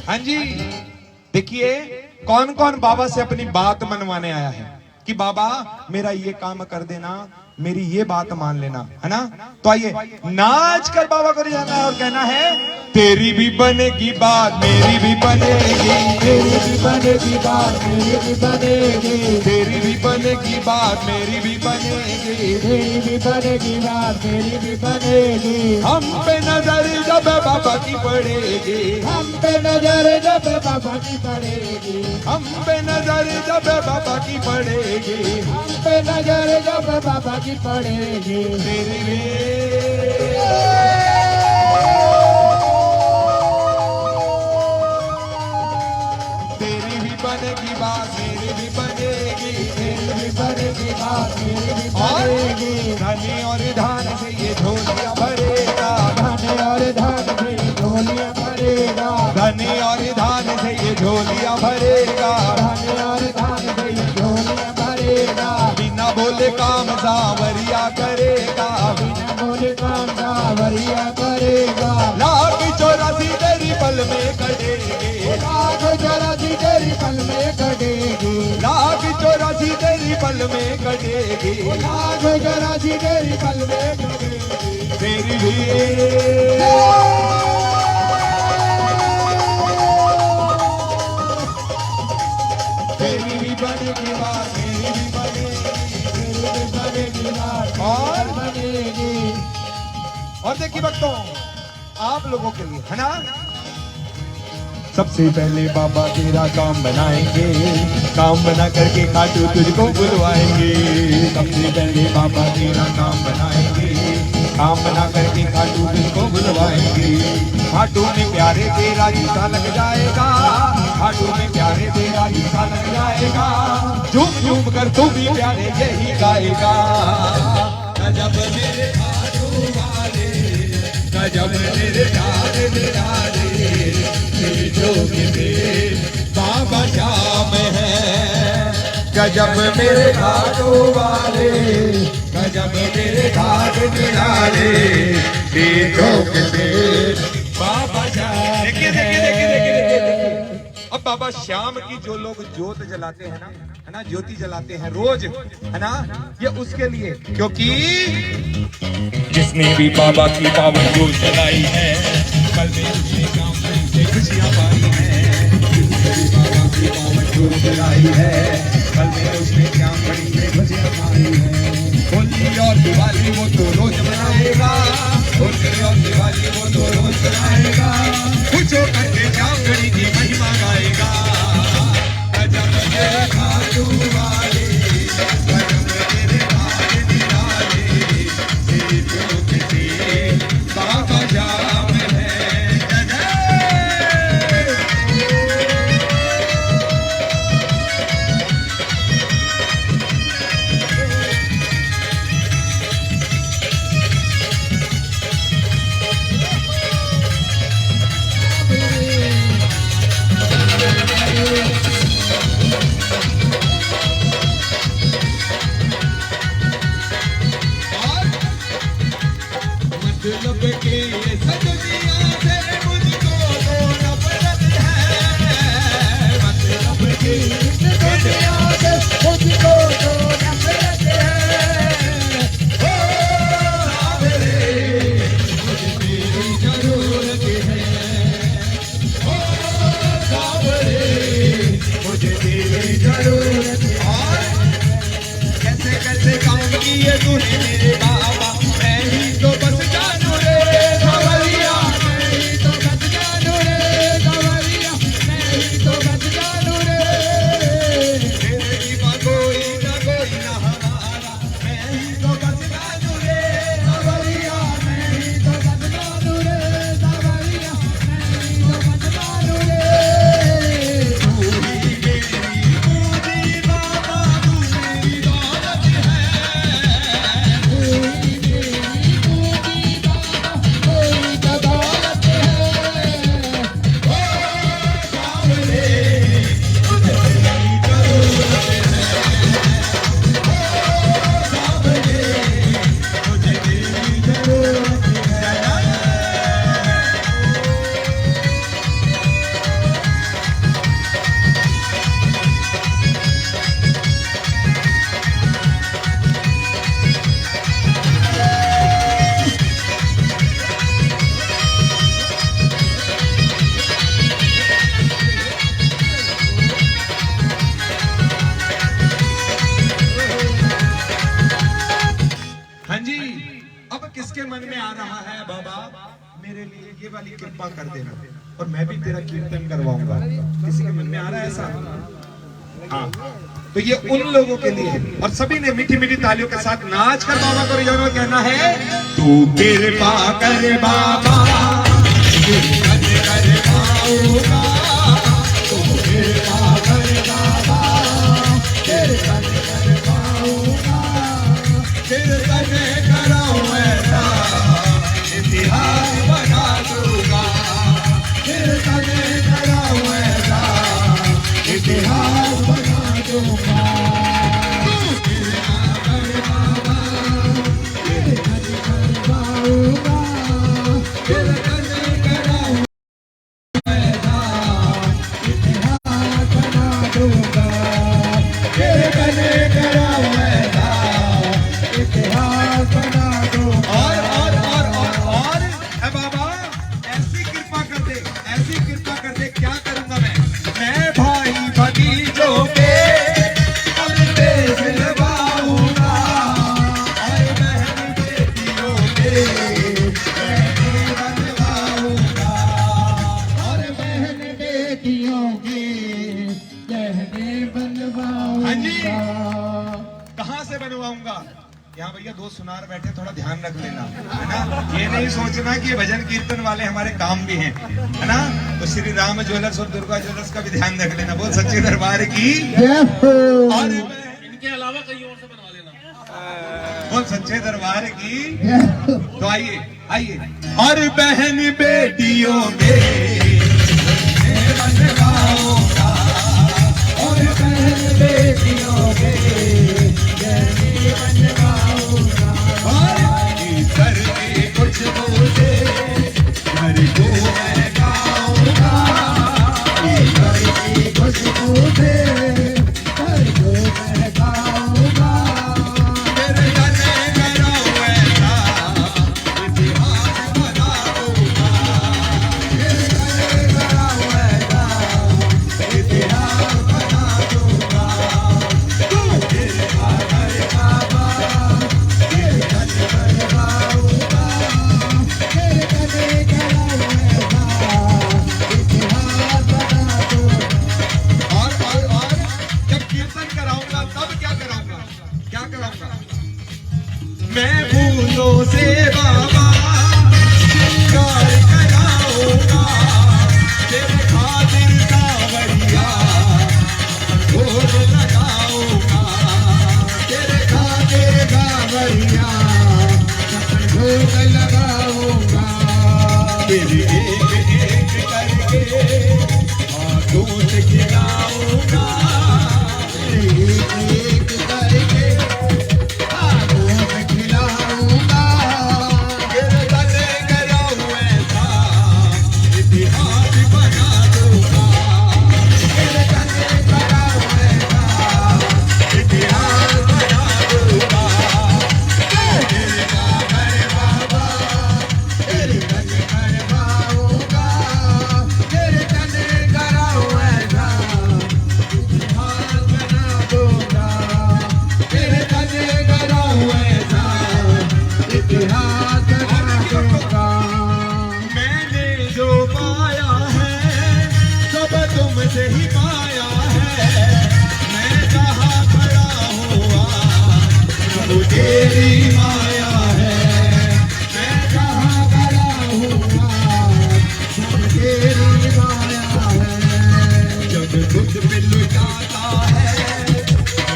हाँ जी देखिए कौन कौन बाबा से अपनी बात मनवाने आया है कि बाबा मेरा ये काम कर देना, मेरी ये बात मान लेना, है ना। तो आइए नाच कर बाबा को रिझाना है और कहना है, तेरी भी बनेगी बात मेरी भी बनेगी, तेरी भी बनेगी बात मेरी भी बनेगी, तेरी भी बनेगी बात मेरी भी बनेगी, तेरी भी बनेगी बात मेरी भी बनेगी। हम पे नजर जब बाबा की पड़ेगी, हम पे नजर जब बाबा की पड़ेगी, हम पे नजर जब बाबा की पड़ेगी, हम पे नजर जब बाबा की पड़ेगी। तेरी भी तेरी भी बनेगी बात मेरी भी बनेगी, तेरी भी बनेगी बात मेरी भी और बनेगी। धनी और धान से ये झोलियां भरेगा, धन और धान से झोलियां भरेगा, धनी और धान से ये झोलियां भरेगा, धन और धान से झोलियां भरेगा। बिना बोले काम सांवरिया करेगा, बिना बोले काम सावरिया करेगा। लाख 84 तेरी पल में कटेगी, लाख 84 तेरी पल में कटेगी, लाख 84 तेरी पल में कटेगी, लाख 84 तेरी पल में कटेगी। तेरी भी तेरी भी बनेगी बात मेरी भी बनेगी, तेरी भी बनेगी बात और बनेगी। और देखिए भक्तों, आप लोगों के लिए, है ना। सबसे पहले बाबा तेरा काम बनाएंगे, काम बना करके खाटू तुझको बुलवाएंगे। सबसे पहले बाबा तेरा काम बनाएंगे, काम बना करके खाटू तुझको बुलवाएंगे। खाटू में प्यारे तेरा जूता लग जाएगा, खाटू में प्यारे तेरा जूता लग जाएगा। झूम झूम कर तू भी प्यारे यही गाएगा। गजब मेरे खाटू वाले, गजब मेरे प्यारे प्यारे, जोग में बाबा श्याम है। गजब मेरे खाटू वाले, गजब मेरे घाट निराले, जोग में बाबा श्याम। देखिए देखिए देखिए देखिए देखिए, अब बाबा श्याम की जो लोग ज्योत जलाते हैं ना, है ना, ज्योति जलाते हैं रोज, है ना, ये उसके लिए, क्योंकि जिसने भी बाबा की पावन ज्योत जलाई है, कल में उसने काम से खुशियां पाई है। जिसने भी बाबा की पावन ज्योत जलाई है, कल में उसने काम से खुशियां पाई है। होली और दिवाली वो तो रोज मनाएगा, होली और दिवाली वो तो रोज मनाएगा। पूछो करके जामगढ़ी की महिमा गाएगा। गजब मेरे खाटू वाले, गजब मेरे घाट निराले, तेरी जोत से बाबा श्याम है। कर देना और मैं भी तेरा कीर्तन करवाऊंगा। किसी के मन में आ रहा है ऐसा? हाँ, तो ये उन लोगों के लिए है। और सभी ने मीठी मीठी तालियों के साथ नाच कर बाबा को रिझाना कहना है, तू कृपा कर बाबा, कीर्तन करवाऊंगा, तू कृपा कर बाबा, कीर्तन करवाऊंगा, कीर्तन कराऊं ऐसा इतिहास बना दूंगा, कीर्तन कराऊं ऐसा इतिहास बना दूंगा। तू कृपा कर बाबा, कीर्तन करवाऊंगा, कीर्तन कराऊं ऐसा इतिहास बना दूंगा, कीर्तन कराऊं ऐसा इतिहास बना दूंगा। और है बाबा, ऐसी कृपा कर दे, ऐसी कृपा कर दे, क्या करूंगा मैं भाई भतीजों के अपने सिलवाऊंगा, और बहन बेटियों के गहने बनवाऊंगा, और बहन बेटियों के गहने बनवाऊंगा। हाँ जी, कहाँ से बनवाऊंगा? यहाँ भैया दो सुनार बैठे, थोड़ा ध्यान रख लेना, है ना? ये नहीं सोचना कि ये भजन कीर्तन वाले हमारे काम भी हैं, है ना? तो श्री राम ज्वेलर्स और दुर्गा ज्वेलर्स का भी ध्यान रख लेना। बोल सच्चे दरबार की। और इनके अलावा कहीं और से बनवा लेना। बोल सच्चे दरबार की। तो आइए आइए, और बहन बेटियों के बनवाऊंगा, और बहन बेटियों के बनवाऊंगा, और घर की खुशबू से घर को महकाऊंगा, घर की खुशबू से घर को महकाऊंगा, कीर्तन कराऊं ऐसा इतिहास बना दूंगा, कीर्तन कराऊं ऐसा इतिहास बना दूंगा। तू कृपा कर बाबा, कीर्तन करवाऊंगा, कीर्तन कराऊं ऐसा इतिहास बना दूंगा। और जब कीर्तन कराऊंगा तब क्या कराऊंगा? क्या कराऊंगा? मैं फूलों से बाबा श्रृंगार कराऊंगा, तेरे खातिर कांवरिया भोग लगाऊंगा, तेरे खातिर कांवरिया भोग लगाऊंगा, तेरी एक एक करके हाथों से खिलाऊंगा, तेरी एक एक करके हाथों से खिलाऊंगा, कीर्तन कराऊं ऐसा इतिहास बना दूंगा, कीर्तन कराऊं ऐसा इतिहास बना दूंगा। कृपा कर बाबा, कीर्तन करवाऊंगा, कीर्तन कराऊं ऐसा इतिहास बना दूंगा, कीर्तन कराऊं ऐसा इतिहास बना दूंगा। मैंने जो पाया है सब तुमसे ही पाया है, मैं जहाँ खड़ा हुआ प्रभु तेरी माया है, मैं जहाँ खड़ा हुआ सब तेरी माया है। जब खुद पे लुटाता है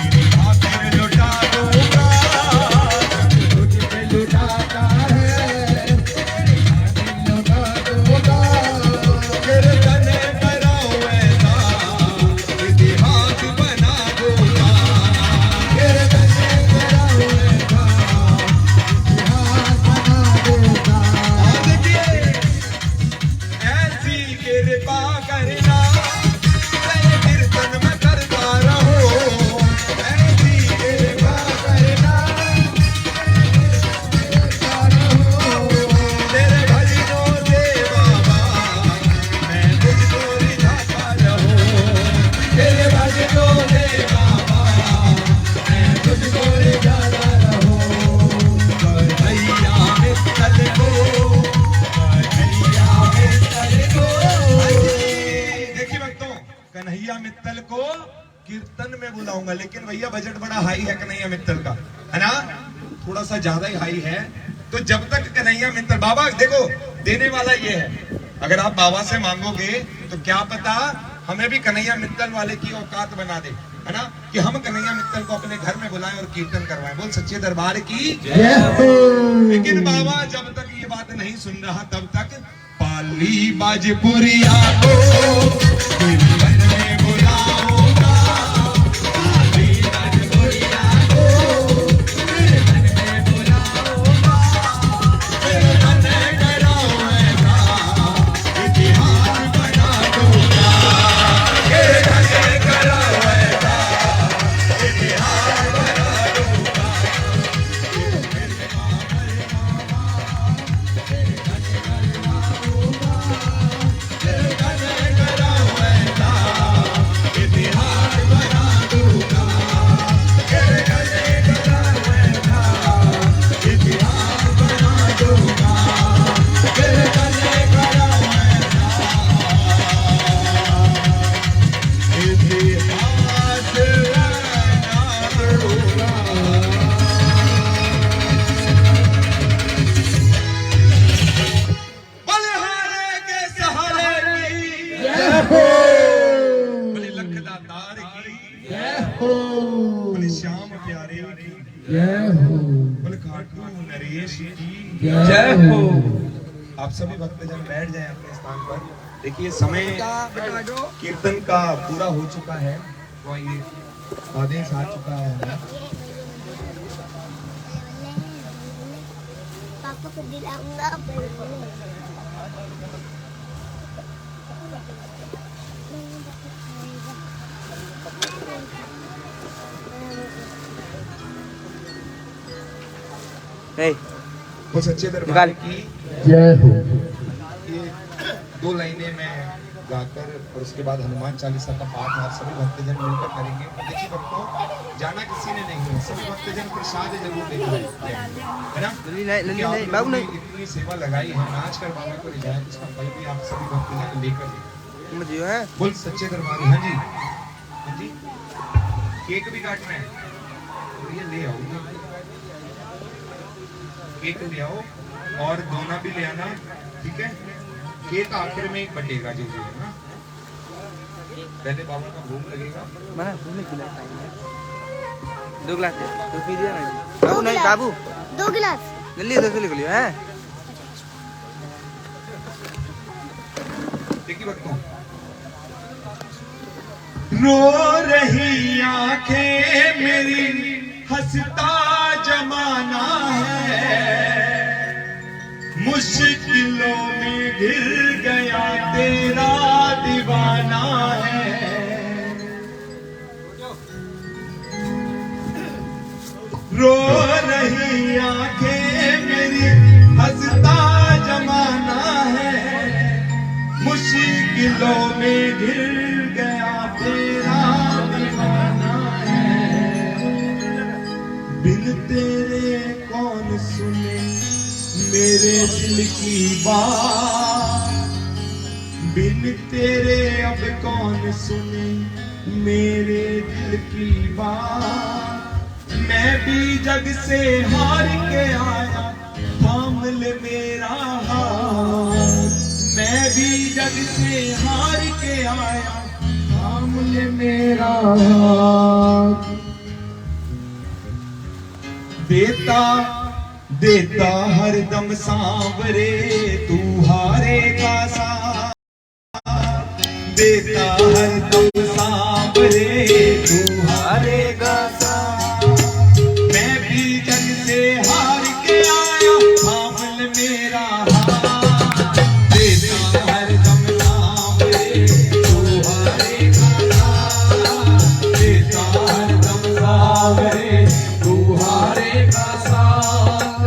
मेरी खातिर लुटा दूंगा, जब खुद पे लुटाता है मेरी खातिर लुटा दूंगा, कीर्तन कराऊं ऐसा इतिहास बना दूंगा, कीर्तन कराऊं ऐसा इतिहास बना दूंगा। और देखिए, ऐसी कृपा करना तेरे कीर्तन में करता रहूं, ऐसी कृपा करना करता रहूं, तेरे भजनों से बाबा मैं तुझको रिझाता रहूं, तेरे भजनों से बाबा मैं तुझको रिझाता रहूं। भैया मित्तल को, भैया मित्तल कन्हैया मित्तल को कीर्तन में बुलाऊंगा, लेकिन भैया बजट बड़ा हाई है कन्हैया मित्तल का, है ना, थोड़ा सा ज्यादा ही हाई है। तो जब तक कन्हैया मित्तल, बाबा देखो देने वाला ये है, अगर आप बाबा से मांगोगे तो क्या पता हमें भी कन्हैया मित्तल वाले की औकात बना दे, है ना, कि हम कन्हैया मित्तल को अपने घर में बुलाएं और कीर्तन करवाएं। बोल सच्चे दरबार की जय हो। लेकिन बाबा जब तक ये बात नहीं सुन रहा तब तक पाली बाजपुरिया को कीर्तन में बुलाऊंगा, पाली बाजपुरिया को कीर्तन में बुलाऊंगा, कीर्तन कराऊंगा, इतिहास बना दूंगा, कीर्तन कराऊंगा, इतिहास बना दूंगा। श्याम प्यारे की जय हो, खाटू नरेश की जय हो। आप सभी भक्तजन बैठ जाएं अपने स्थान पर। देखिए समय कीर्तन का पूरा हो चुका है, तो ये आदेश आ चुका है। पापा को दिलाऊंगा वो सच्चे दरबार की जय हो। ये 2 लाइनें मैं गाकर और उसके बाद हनुमान चालीसा का पाठ आप सभी भक्तजन मिलकर करेंगे। तो देखिए भक्तों, जाना किसी ने नहीं है, सभी भक्तजन प्रसाद जरूर लेकर है ना। बाबू नहीं इतनी सेवा लगाई है, नाच कर बाबा को ले जाए, इसका फल भी आप सभी भक्तजन लेकर मुझे है। बोल सच्चे दरबार। हाँ जी, हाँ जी, केक भी काटना है तो ये ले आओ, केक ले आओ और दोना भी ले आना, ठीक है। केक आखिर में एक बटेगा जो भी है ना, पहले बाबा का भोग लगेगा। मैं भूलने की लाइट आई है। 2 गिलास तो पीजिए ना बाबू। नहीं बाबू 2 गिलास जल्दी से लिख लियो है। देखिए भक्तों, रो रही आंखें मेरी, हंसता जमाना है, मुश्किलों में घिर गया तेरा दीवाना है। रो रही आंखें मेरी, हंसता जमाना है, मुश्किलों में घिर गया तेरा दीवाना है। बिन तेरे कौन सुने मेरे दिल की बात, बिन तेरे अब कौन सुने मेरे दिल की बात। मैं भी जग से हार के आया, थाम ले मेरा हाथ। मैं भी जग से हार के आया, थाम ले मेरा हाथ। देता देता हरदम सांवरे, तू हारेगा साथ। देता हरदम सांवरे, तू हारेगा साथ। मैं भी जग से हार के आया, थाम ले मेरा हाथ। देता हरदम सांवरे, तू हारेगा साथ। देता हरदम सांवरे, तू हारेगा साथ।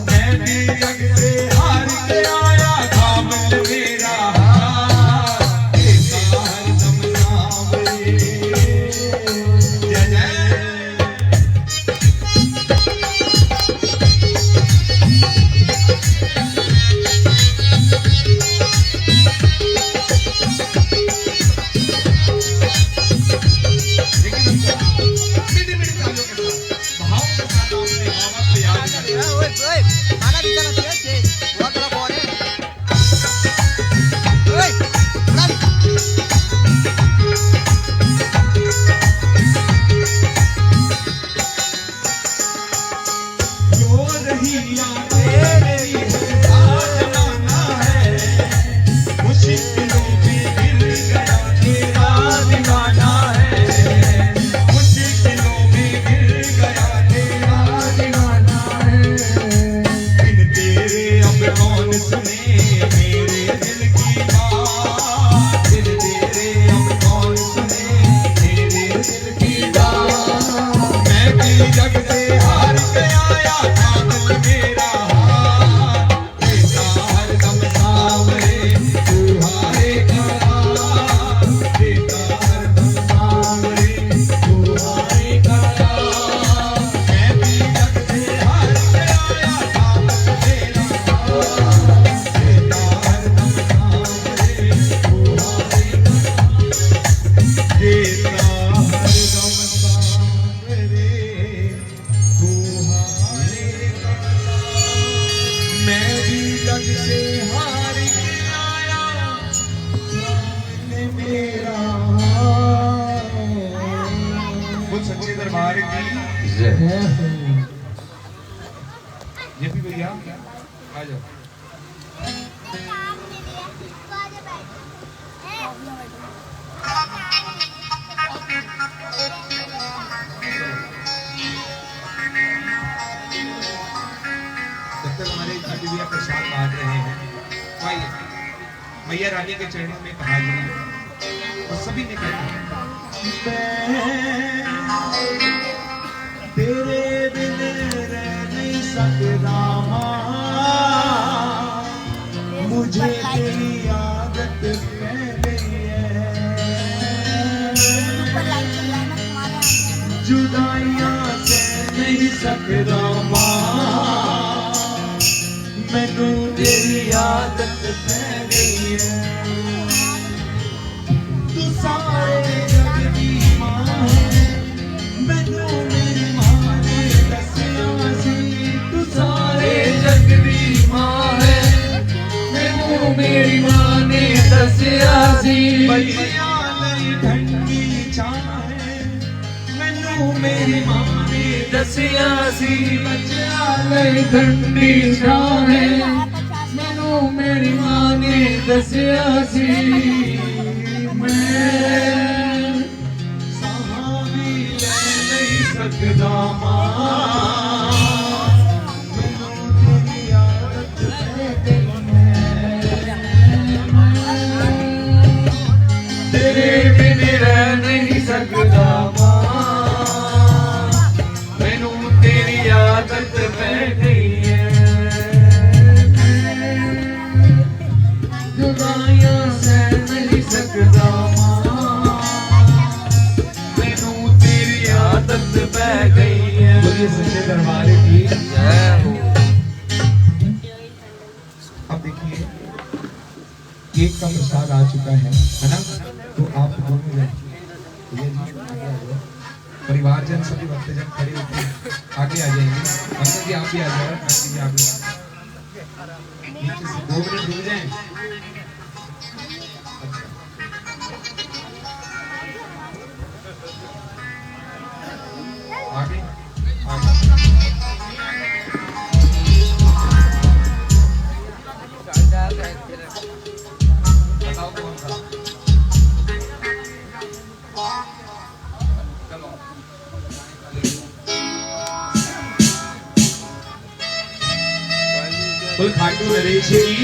मैं भी जग से हार के आया, थाम ले मेरा हाथ। देता हरदम सांवरे, जय जय मैया रानी के चरणों में कहा गया और सभी ने कहा मैं तेरे बिन रह नहीं सकता मुझे तेरी आदत पै गई है जुदाइयां से नहीं सकता मैनू तेरी आदत पै गई है तू सारे जग दी मां है मैनू मेरी मां ने दसिया सी तू सारे जग दी मां है मैनू मेरी मां ने दसिया सी बच्चियां लई ठंडी छां है मैनू मेरी मां ने दसिया सी बच्चियां लई ठंडी छां है मैनू मेरी मां ने दसिया सी मैं साह भी ले नहीं सकदा मां मैनू तेरी आदत पै गई तेरे बिन रह नहीं सकदा मां मैनू तेरी आदत पै गई है जुदाइयां सह नहीं सकदा मां मैनू तेरी आदत पै गई है बोलिए सच्चे दरबार की जय हो। अब देखिए केक का प्रसाद आ चुका है ना तो आप दोनों भैया जी आगे आ जाओ परिवारजन सभी भक्तजन खड़े होकर आगे आ जाएंगे अंकल जी आप भी आ जाओ आंटी जी आप भी नीचे से 2 मिनट रुक जाएं आगे बताओ कौन सा कुल खाटू नरेश की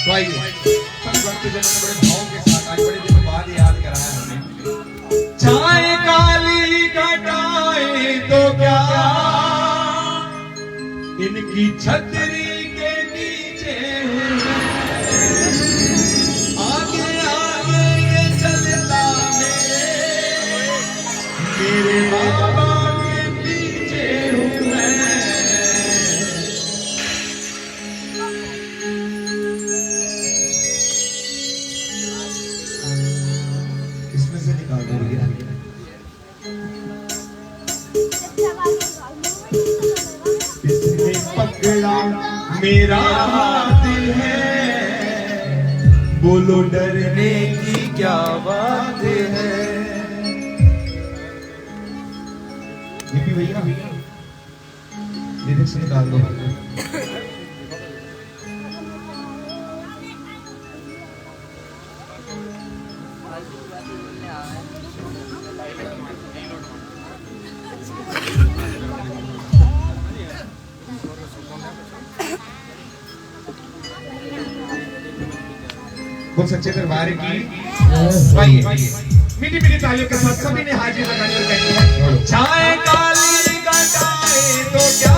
तो आइए सभी भक्तजनों ने बड़े भाव के साथ आज बड़े दिनों बाद याद कराया हमें चाहे काली कटाए तो क्या इनकी छतरी के नीचे आगे आगे ये चलता मेरे बाबा के पीछे हूँ मैं इसमें से निकाल दो इसने पकड़ा मेरा हाथ है बोलो डरने की क्या बात है दीपी भैया लिरिक्स निकाल दो बहुत सच्चे दरबार की मीठी मीठी तालियों के साथ सभी ने हाजिर लगाकर कहती है चाहे काली कटाए तो क्या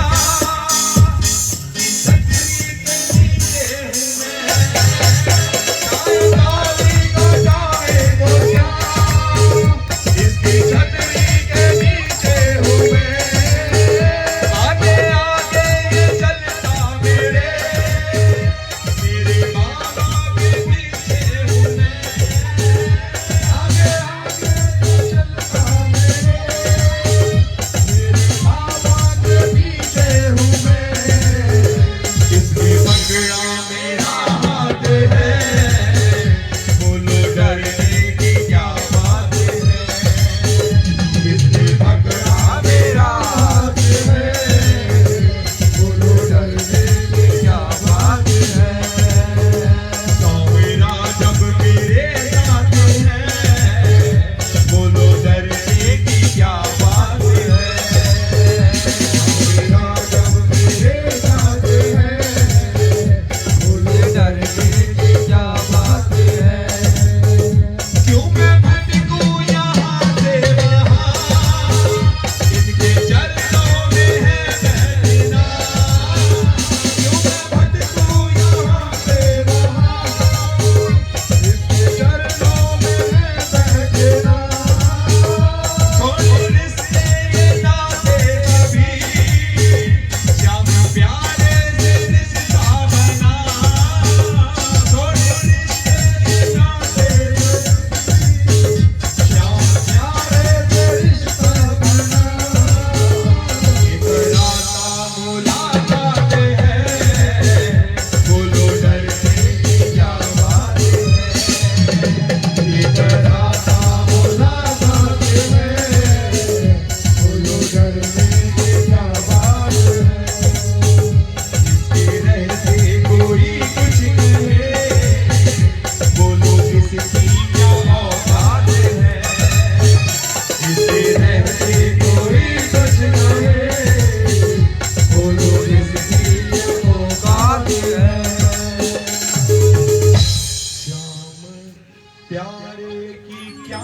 प्यारे की क्या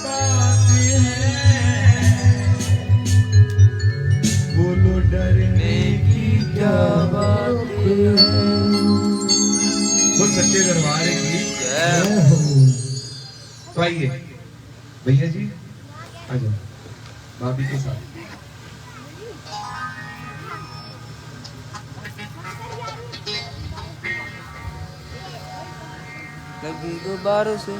बात है, बोलो डरने की क्या बात है। बोल सच्चे दरबार की जय हो। तो आइए भैया जी आ जाओ भाभी के साथ। लगी गुब्बारों से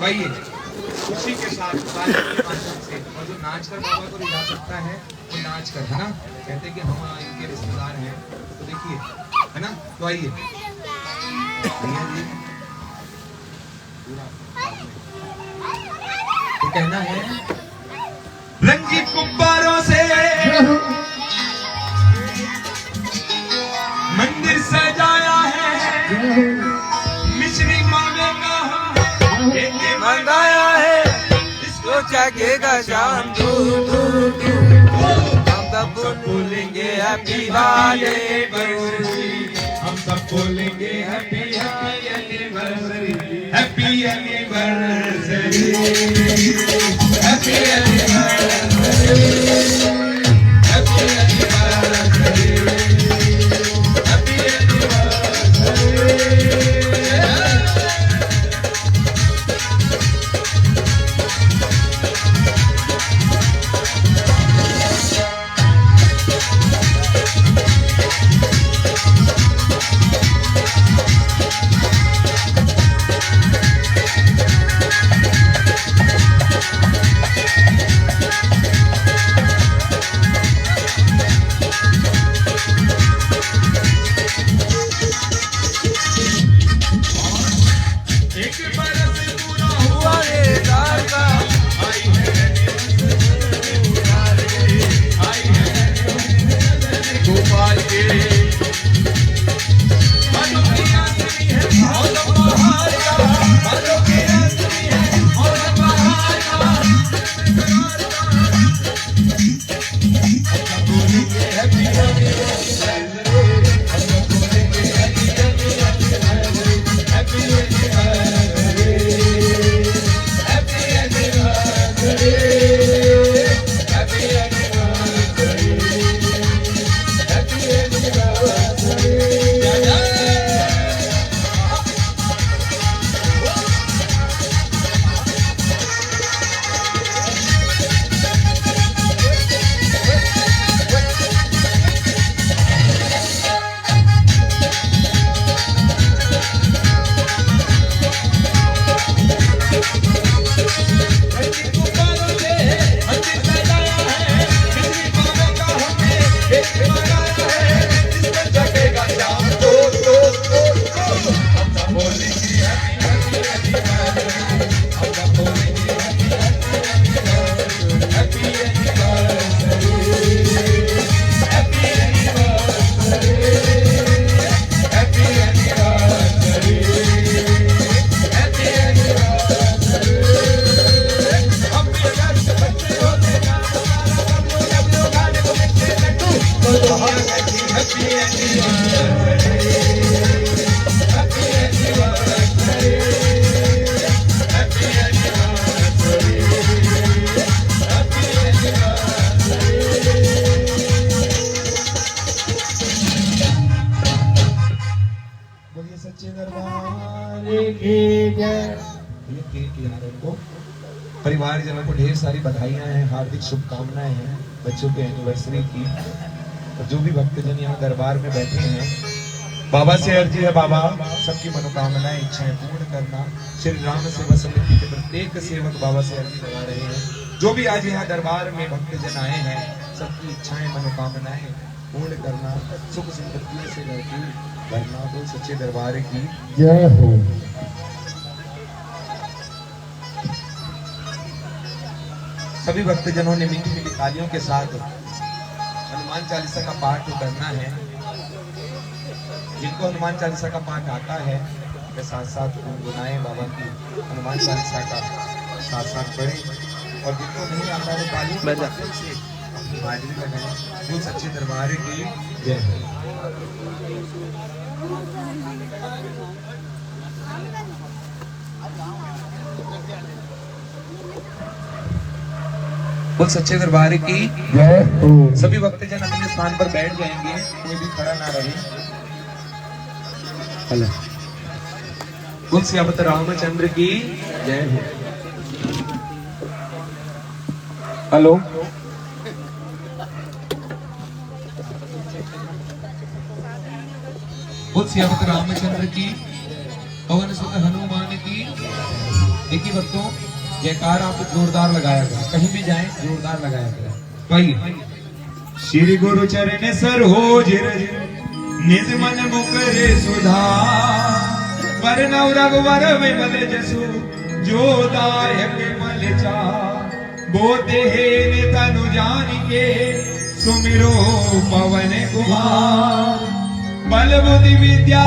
आइए खुशी के साथ ताली के माध्यम से, और जो नाच कर बाबा को रिझा सकता है वो नाच कर, है ना। कहते हैं कि हम इनके रिश्तेदार हैं, तो देखिए है ना। तो आइए भैया जी, तो कहना है रंगी गुब्बारों से मंदिर सजाया है, मिश्री मांगेगा मंगाया है, इसको चाहेगा शाम दूर दूर दूर। हम सब बोलेंगे हैप्पी बर्थडे, हम सब बोलेंगे happy anniversary, happy anniversary, happy anniversary, happy anniversary, happy anniversary. परिवारजनों को ढेर सारी बधाइयां हैं, हार्दिक शुभकामनाएं हैं बच्चों के एनिवर्सरी की। और जो भी भक्तजन यहाँ दरबार में बैठे हैं, बाबा से अर्जी है बाबा सबकी मनोकामनाएं इच्छाएं पूर्ण करना। श्री राम सेवा समिति के प्रत्येक सेवक बाबा से अर्जी लगा रहे हैं। जो भी आज यहाँ दरबार में भक्तजन आए हैं, सबकी इच्छाएं मनोकामनाएं पूर्ण करना, सुख समृद्धि से भरना। बोल सच्चे दरबार की जय हो। सभी भक्तजनों ने मीठी मीठी तालियों के साथ हनुमान चालीसा का पाठ करना है। जिनको हनुमान चालीसा का पाठ आता है वे साथ साथ गुनगुनाएं बाबा की हनुमान चालीसा का साथ साथ पढ़ें, और जिनको नहीं आता है वो तालियों के माध्यम से अपनी हाजिरी लगाएं। जो सच्चे दरबार की जय हो। बोल सच्चे दरबार की जय हो। सभी भक्तजन अपने स्थान पर बैठ जाएंगे, कोई भी खड़ा ना रहे। हेलो, बोल सियापत रामचंद्र की जय हो। हेलो, बोल सियापत रामचंद्र की, पवन सुत हनुमान की। एक ही भक्तों जयकार आप जोरदार लगाया गया, कहीं भी जाए जोरदार लगाया गया। वही श्री गुरु चरण सरोज रज निज मन मुकरे सुधार, वरनौ रघुवर विमल जसु जो दायक मल चार। बोते हे तनु जानिके सुमिरो पवन कुमार, बल बुद्धि विद्या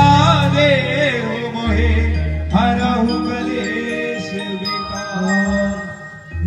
देहु मोहे हरहु कलेश विकार।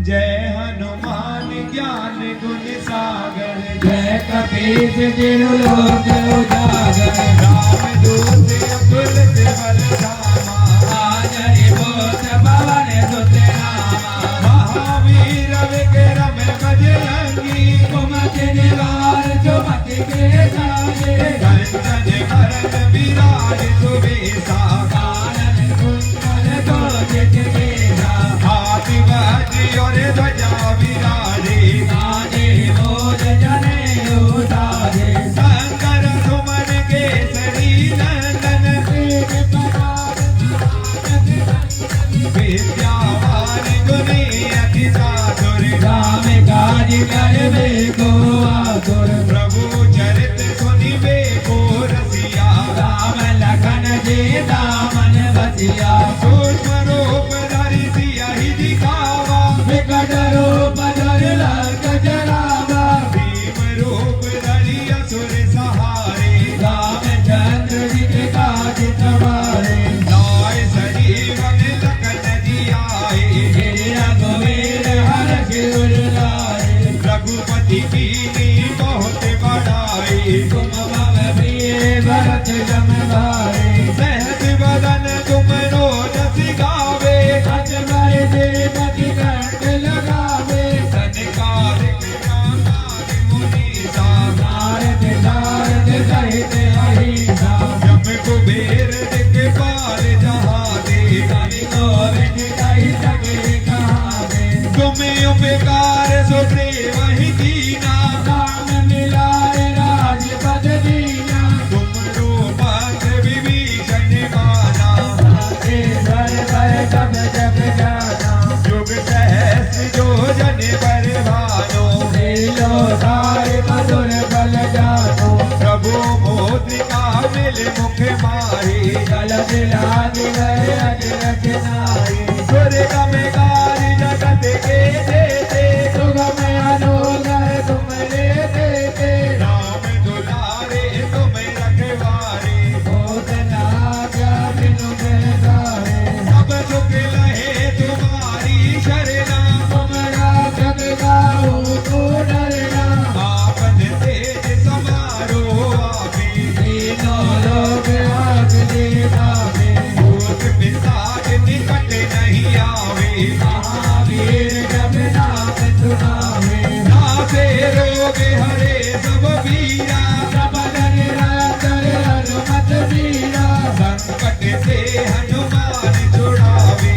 जय हनुमान ज्ञान गुण सागर, जय कपीस तिहु लोक उजागर। राम दूत अतुलित बल धामा, आजहि भूत पवन सुत नामा। महावीर विक्रम बजरंगी, कुमति निवार सुमति के संगी। कंचन बरन विराज सुबेसा, कानन कुंडल तोषित केसा। हाथी वज्र और ध्वजा विराजे, गाजे बोध जनेऊ साजे। शंकर सुमन केसरी नंदन, वेद पराग विद्यावान गुणी अति चातुर। राम काज करबे को आतुर, प्रभु चरित सुनिबे को रसिया। राम लखन सीता मन बसिया, सूक्ष्म रूप धरि सियहि दिखावा। विकट रूप धरि लंक जरावा, भीम रूप धरि असुर सहारे। रामचंद्र जी के काज सवारे, लाए संजीवन लखन जियाए। हे रघुवीर हरषि उर लाए, रघुपति कीन्ही बहुत बड़ाई। तुम मम प्रिय भरत जम भाई, सहज बदन तुम रोज गावे। अजगर देवकी कंठ लगावे, सनकादिक ब्रह्मादि मुनीसा। नारद शारद सहित अहिसा, जम कुबेर दिक्पाल जहाते। कवि गोविंद कहि सके कहाते, तुम उपकार सुग्रीव ही कीना। राम मिलाए राजपद दीना, तुमरो मंत्र विभीषण माना। ईश्वर पर सब जग जाना, युग सहस्र जो जन पर भानो। लीलो तार मधुर बल जानो, प्रभु मोद्रिका मिल मुख मारी। जलद लागे गए अजरख नारी, स्वर्ग में गारी जगत के देते। सुगम अनुग्रह तुम ले देते, राम दुलारे तुम रखवारे। होत न आज्ञा बिनु महतारे, सब सुख लहे तुम्हारी शरणा। तुम राक्षस काहू को डरना, आपन तेज समारो आपे। तीनों लोक आपके धामे, भूत पिशाच निकट नहीं आवे। महावीर जब नाम सुनावे, नासे रोग हरे सब वीरा। सबल निरंतर हनुमत वीरा, संकट से हनुमान छुड़ावे।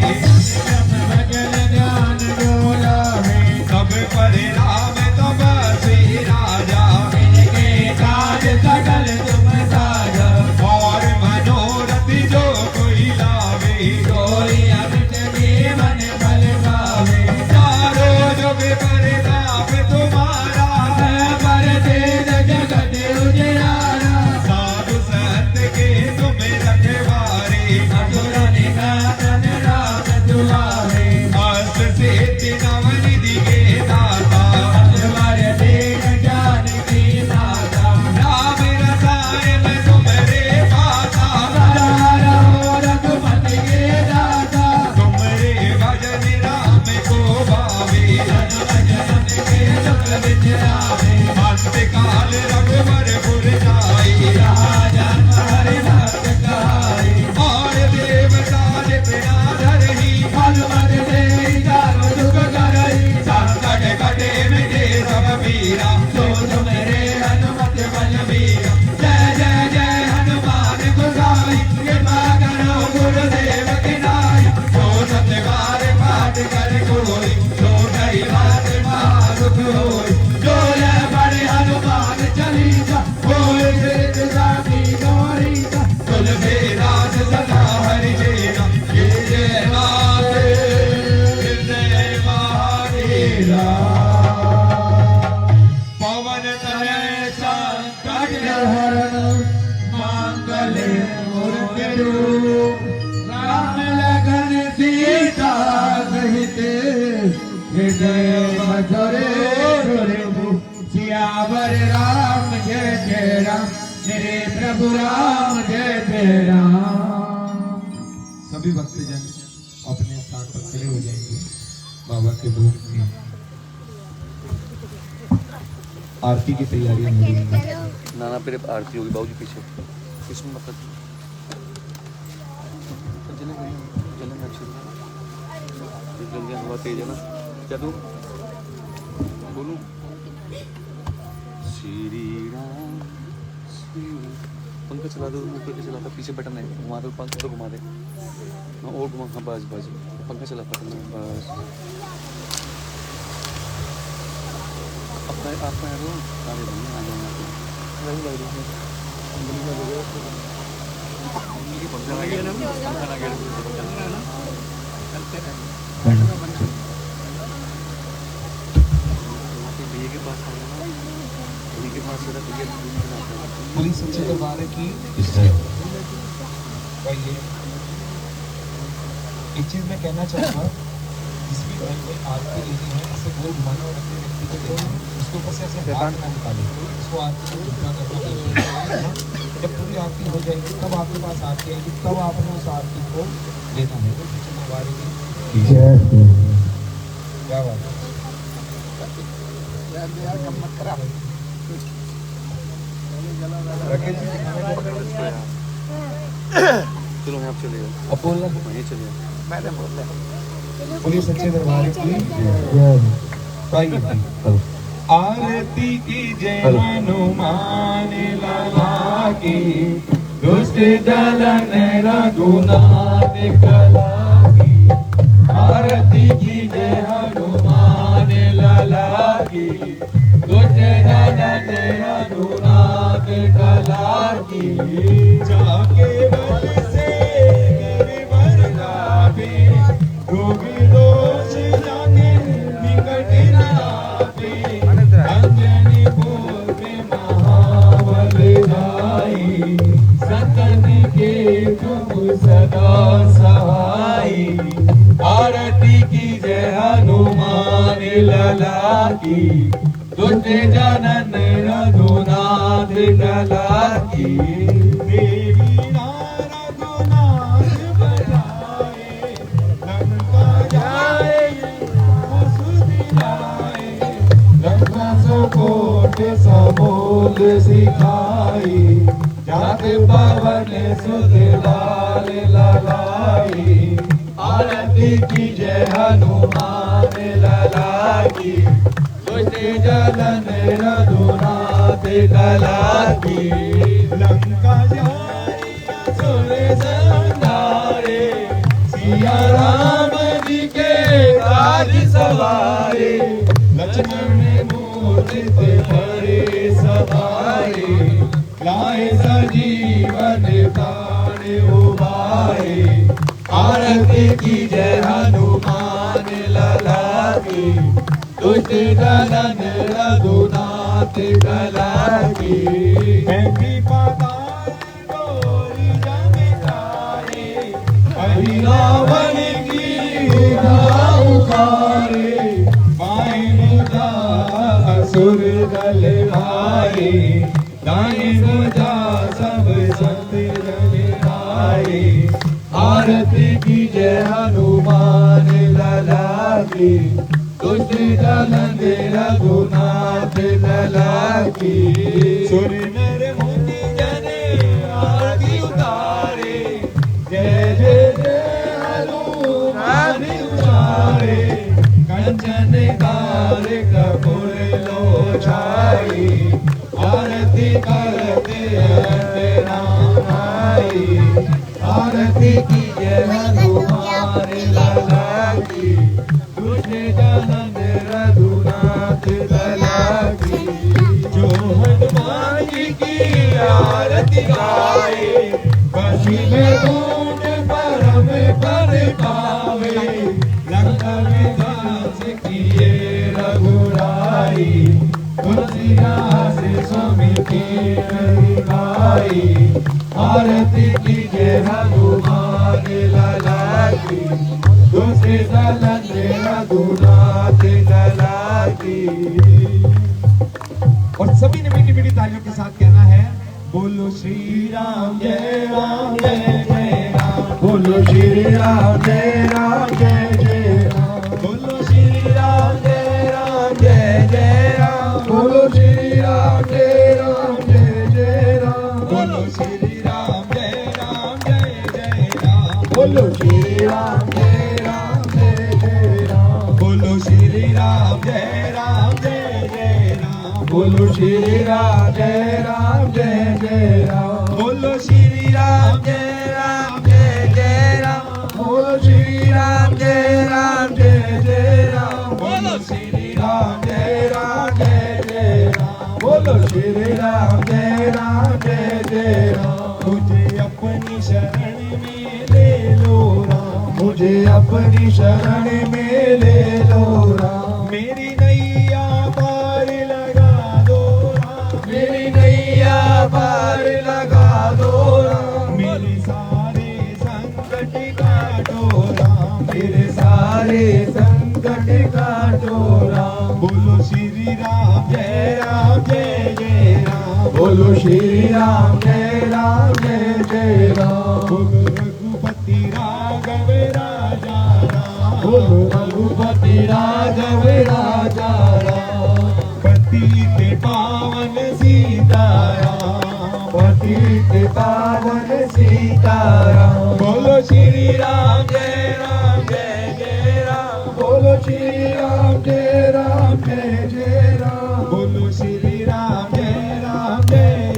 जय मधुरे प्रभु सियावर राम जय जय राम मेरे प्रभु राम जय जय राम। सभी भक्तजन अपने स्थान पर खड़े हो जाएंगे। बाबा के भोग की आरती की तैयारियां हो रही हैं। नाना फिर आरती होगी बाबूजी पीछे इसमें मतलब चलेंगे अच्छी जल्दी हवा तेज है ना क्या दूँ बोलूँ श्री राम पंखा चला दो ऊपर के चलाता पीछे बटन है घुमा दो पंखा तो घुमा दे हाँ और घुमा हाँ बस बस पंखा चला पाता मैं बस अपना अपना रो आगे बढ़ना आगे वही लग रही है पंखा लगे ना पंखा लगे ना भैया के पास आया भैया के पास पुलिस सच्चे दरबार की एक चीज मैं कहना चाहूँगा जिस भी घर में आरती लेनी है ऐसे गोल घुमाना और अपने व्यक्ति को देना है उसके ऊपर से ऐसे हाथ ना निकाले उसको आरती को झुकना करना जब पूरी आरती हो जाएगी तब आपके पास आरती आएगी तब आपने उस आरती को लेना है। तो सच्चे दरबार की क्या बात है राकेश जी चलो यहाँ चले जाओ अब बोलना वहीं चले जाओ मैंने बोल रहा पुलिस सच्चे दरबार की आरती की जय हनुमान लाला की दुष्ट दलन रघुनाथ कला की आरती की जय हनुमान लाला की दुष्ट दलन रघुनाथ कला की जाके बल से गिरवर गावे रोगी दोष जाने निकट न आवे अंजनी बोले महाबल जाई सतन के तुम सदा सहाई आरती की जय हनुमान लला की दुष्ट जनन रघुनाथ कला की देवी रघुनाथ बजाए लंका जाए सुधिराए लंका कोट समोद सिखाई जात पवन सुध लाल ललाई आरती की जय हनुमान लला की दुष्ट जनन रघुनाथ कला की लंका जाए असुर संहारे सिया राम जी के काज सवारे लक्ष्मण मूर्ति बड़े सवारे लाए सजीवन प्राण उबारे आरती की जय हनुमान लला की दुष्ट दलन रघुनाथ कला की पाताल गोरी जमितारे रावण की उखारे बाएं असुर दल भाई दाएं जा सब संत दल आए आरती की जय हनुमान लला की दुष्ट दलन रघुनाथ लला की सुर नर मुनि जन आरती उतारे जय जय जय हनुमान उतारे कंचन कार कपूर लो छाई आरती करते नाम आई आरती की जय हनुमान लला की दुष्ट जनन रघुनाथ लला की जो हनुमान जी की आरती गाए बसी में दूत परम पर पावे लंका विनाश किए रघुराई तुलसीदास स्वामी की गाई आरती की जय हनुमान लला की दूसरे दलन रघुनाथ और सभी ने मीठी मीठी तालियों के साथ कहना है, बोलो श्री राम जय राम जय जय राम, बोलो श्री राम जय राम जय जय राम, बोलो श्री राम जय राम जय जय राम, बोलो श्री राम जय राम जय जय राम, बोलो श्री राम जय राम जय जय राम, बोलो श्री राम जय राम जय जय राम, बोलो श्री राम जय राम जय जय राम, बोलो श्री राम जय राम जय जय राम, बोलो श्री राम जय राम जय जय राम, बोलो श्री राम जय राम जय जय राम, बोलो श्री राम जय राम जय जय राम, बोलो श्री राम जय राम जय जय राम, मुझे अपनी शरण में ले लो राम, मुझे अपनी शरण में ले लो राम, मेरी नैया पार लगा दो राम, मेरी नैया पार लगा दो राम, मेरे सारे संकट काटो राम, मेरे सारे संकट काटो राम, बोलो श्री राम जय राम जय जय राम, बोलो श्री राम जय राम जय जय राम, बोलो रघुपति राघव राजा राम, बोलो रघुपति राघव राजा राम, पतित पावन सीताराम, पतित पावन सीताराम, बोलो श्री राम जय जय राम, बोलो श्री राम जय राम जय जय राम, बोलो श्री राम जय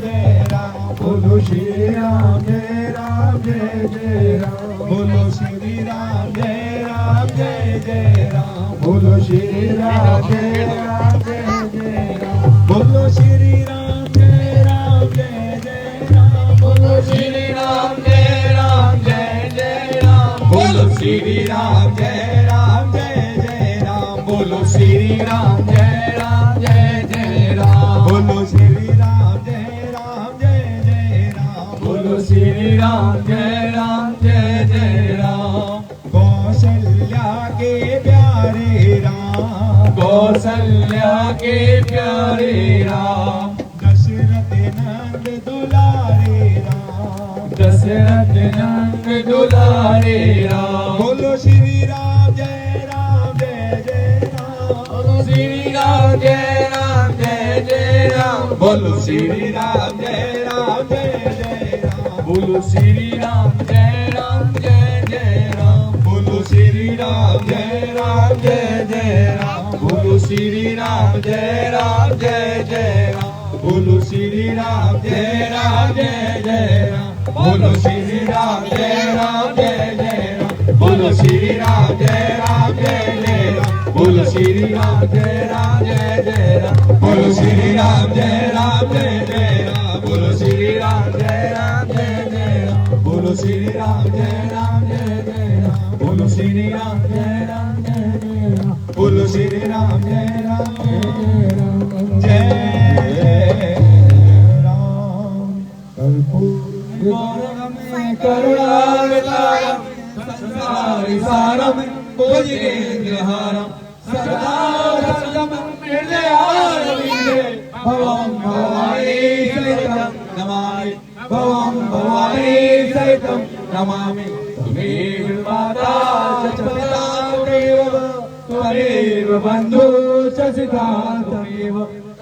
जय राम, बोलो श्री राम जय राम जय जय राम, बोलो श्री राम जय जय राम, बोलो श्री राम जय राम जय जय राम, बोलो श्री राम जय जय राम, बोलो श्री राम जय राम जय जय राम, बोलो श्री राम जय जय राम, बोलो श्री राम जय राम जय जय राम, बोलो श्री राम जय जय राम, बोलो श्री राम जय राम जय जय राम, कौशल्या के प्यारे राम, कौशल्या के प्यारे राम, दशरथ नंद दुलारे राम, दशरथ नंद दुलारे राम, बोलो श्री राम जय जय राम, बोलो श्री राम जय राम जय जय राम, बोलो श्री राम जय जय राम, बोलो श्री राम जय राम जय जय राम, बोलो श्री राम जय जय राम, बोलो श्री राम जय राम जय जय राम, बोलो श्री राम जय जय राम, बोलो श्री राम जय जय राम, बोलो श्री राम जय जय राम, बोलो श्री राम जय जय राम, बोलो श्री राम जय जय राम, बोलो श्री राम जय जय राम, बोलो श्री राम जय जय राम, बोलो श्री राम जय जय राम, बोलो श्री राम जय जय राम। कर्पूरगौरम करुणावतारम संसारिसारम भुजगेन्द्रहारम सदा वसंतम हृदयारविन्दे भवं भवानी सहितं नमामि, भवं भवानी सहितं नमामि, त्वमेव माता च पिता त्वमेव, त्वमेव बन्धु च सखा त्वमेव,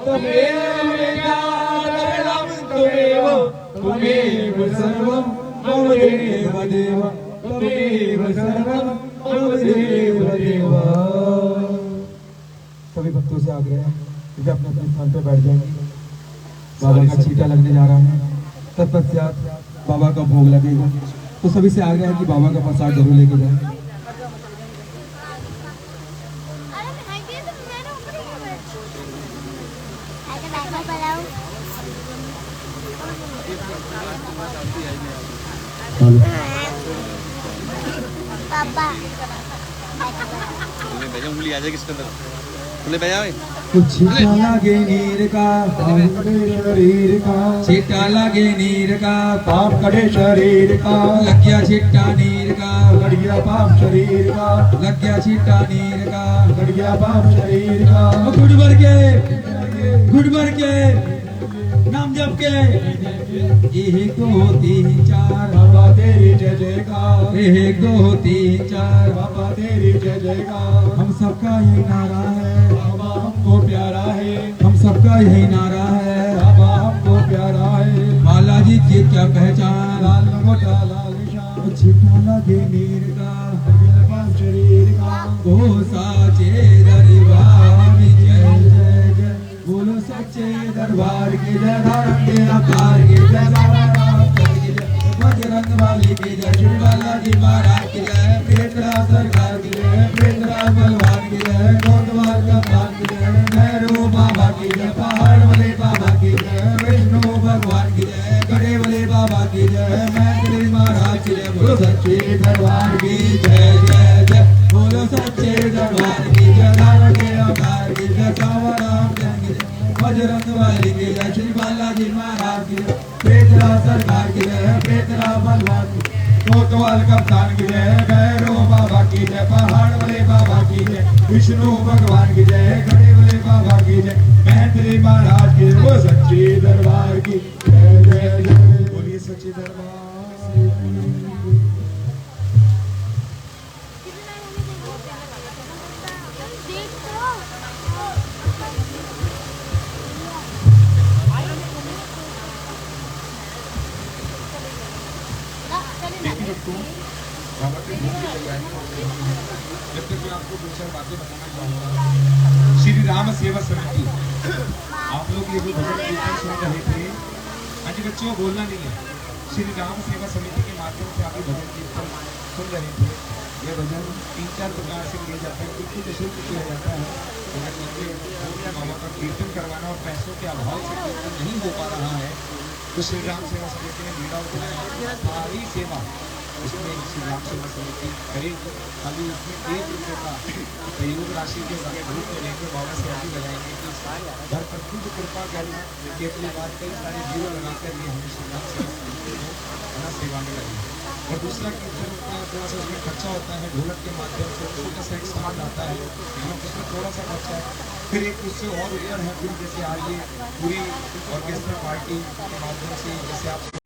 त्वमेव विद्याधरणं त्वमेव, त्वमेव सर्वं मम देव देव, त्वमेव सर्वं मम देव देव। सभी भक्तों से आग्रह है कि अपने अपने स्थान पर बैठ जाएंगे। बाबा का छीटा लगने जा रहा है, तत्पश्चात बाबा का भोग लगेगा, तो सभी से आग्रह है कि बाबा का प्रसाद जरूर लेके जाएं। अरे मैं गई तो मैंने ऊपर ही किया ऐसे बैठा पड़ाऊं पापा भेजा उंगली आ जाएगी इसके अंदर, बोले भैया छीटा लगे नीर का शरीर का, छीटा लगे नीर का पाप कटे शरीर का, लग गया छीटा नीर का, कट गया पाप शरीर का, लग गया छीटा नीर का, कट गया पाप शरीर का, गुड़ भर के घुट भर के नाम जप के 1 2 3 4 बाबा तेरी जय जयकार 1 2 3 4 बाबा तेरी जय जयकार हम सबका यही नारा है बाबा हमको प्यारा है हम सबका यही नारा है बाबा हमको प्यारा है बालाजी की क्या पहचान लाल मोटा लाल शान छिपा लगे नीर का गिरबान शरीर का ओ साचे दरबार की जय जय जय बोलो सच्चे दरबार की जय धारण के अवतार की जय बाबा रामचंद्र की जय बजरंग बली की जय श्री बालाजी महाराज की जय प्रेतरा सरकार की जय प्रेतरा बलवान की जय गोदवार कप्तान की जय भैरव बाबा की जय पहाड़ वाले बाबा की जय विष्णु भगवान की जय गड़े वाले बाबा की जय मैत्री महाराज की जय बोलो सच्चे दरबार की जय जय जय बोलो सच्चे दरबार की जय धारण के अवतार की जय बाबा रामचंद्र की जय बजरंग बली की जय श्री बालाजी महाराज की जय प्रेतरा सरकार की जय प्रेतरा बलवान की कोतवाल कप्तान की जय भैरव बाबा की जय पहाड़ वाले बाबा की जय विष्णु भगवान की जय गड़े वाले बाबा की जय मैत्री महाराज की जय वो सच्चे दरबार की जय जय जय बोलिए सच्चे दरबार बाबा के भोग की तैयारी जब तक मैं आपको 2 चार बातें बताना चाहूँगा। श्री राम सेवा समिति आप लोग ये जो भजन कीर्तन सुन रहे थे, हाँ जी बच्चों बोलना नहीं है। श्री राम सेवा समिति के माध्यम से आप ये भजन कीर्तन सुन रहे थे। ये भजन 3-4 प्रकार से किए जाते हैं, कुछ निःशुल्क किया जाता है। अगर मुझे बाबा का कीर्तन करवाना और पैसों के अभाव से कीर्तन नहीं हो पा रहा है तो श्री राम सेवा समिति ने बीड़ा उठाया सारी सेवा उसमें श्री राम सेवा समिति करेगी। खाली उसमें 1 रुपये का सहयोग राशि के रूप में लेकर बाबा से अर्जी लगाएंगे कि घर पर खुद कृपा करना कि अपनी बात कई सारे जीरो लगाकर ये हमें श्री राम सेवा समिति को अपना सेवा में लगे। और दूसरा कीर्तन थोड़ा सा उसमें खर्चा होता है, ढोलक के माध्यम से छोटा सा एक साउंड आता है, उसमें थोड़ा सा खर्चा है। फिर एक उससे और ऊपर है, फिर जैसे आज ये पूरी ऑर्केस्ट्रा पार्टी के माध्यम से जैसे आप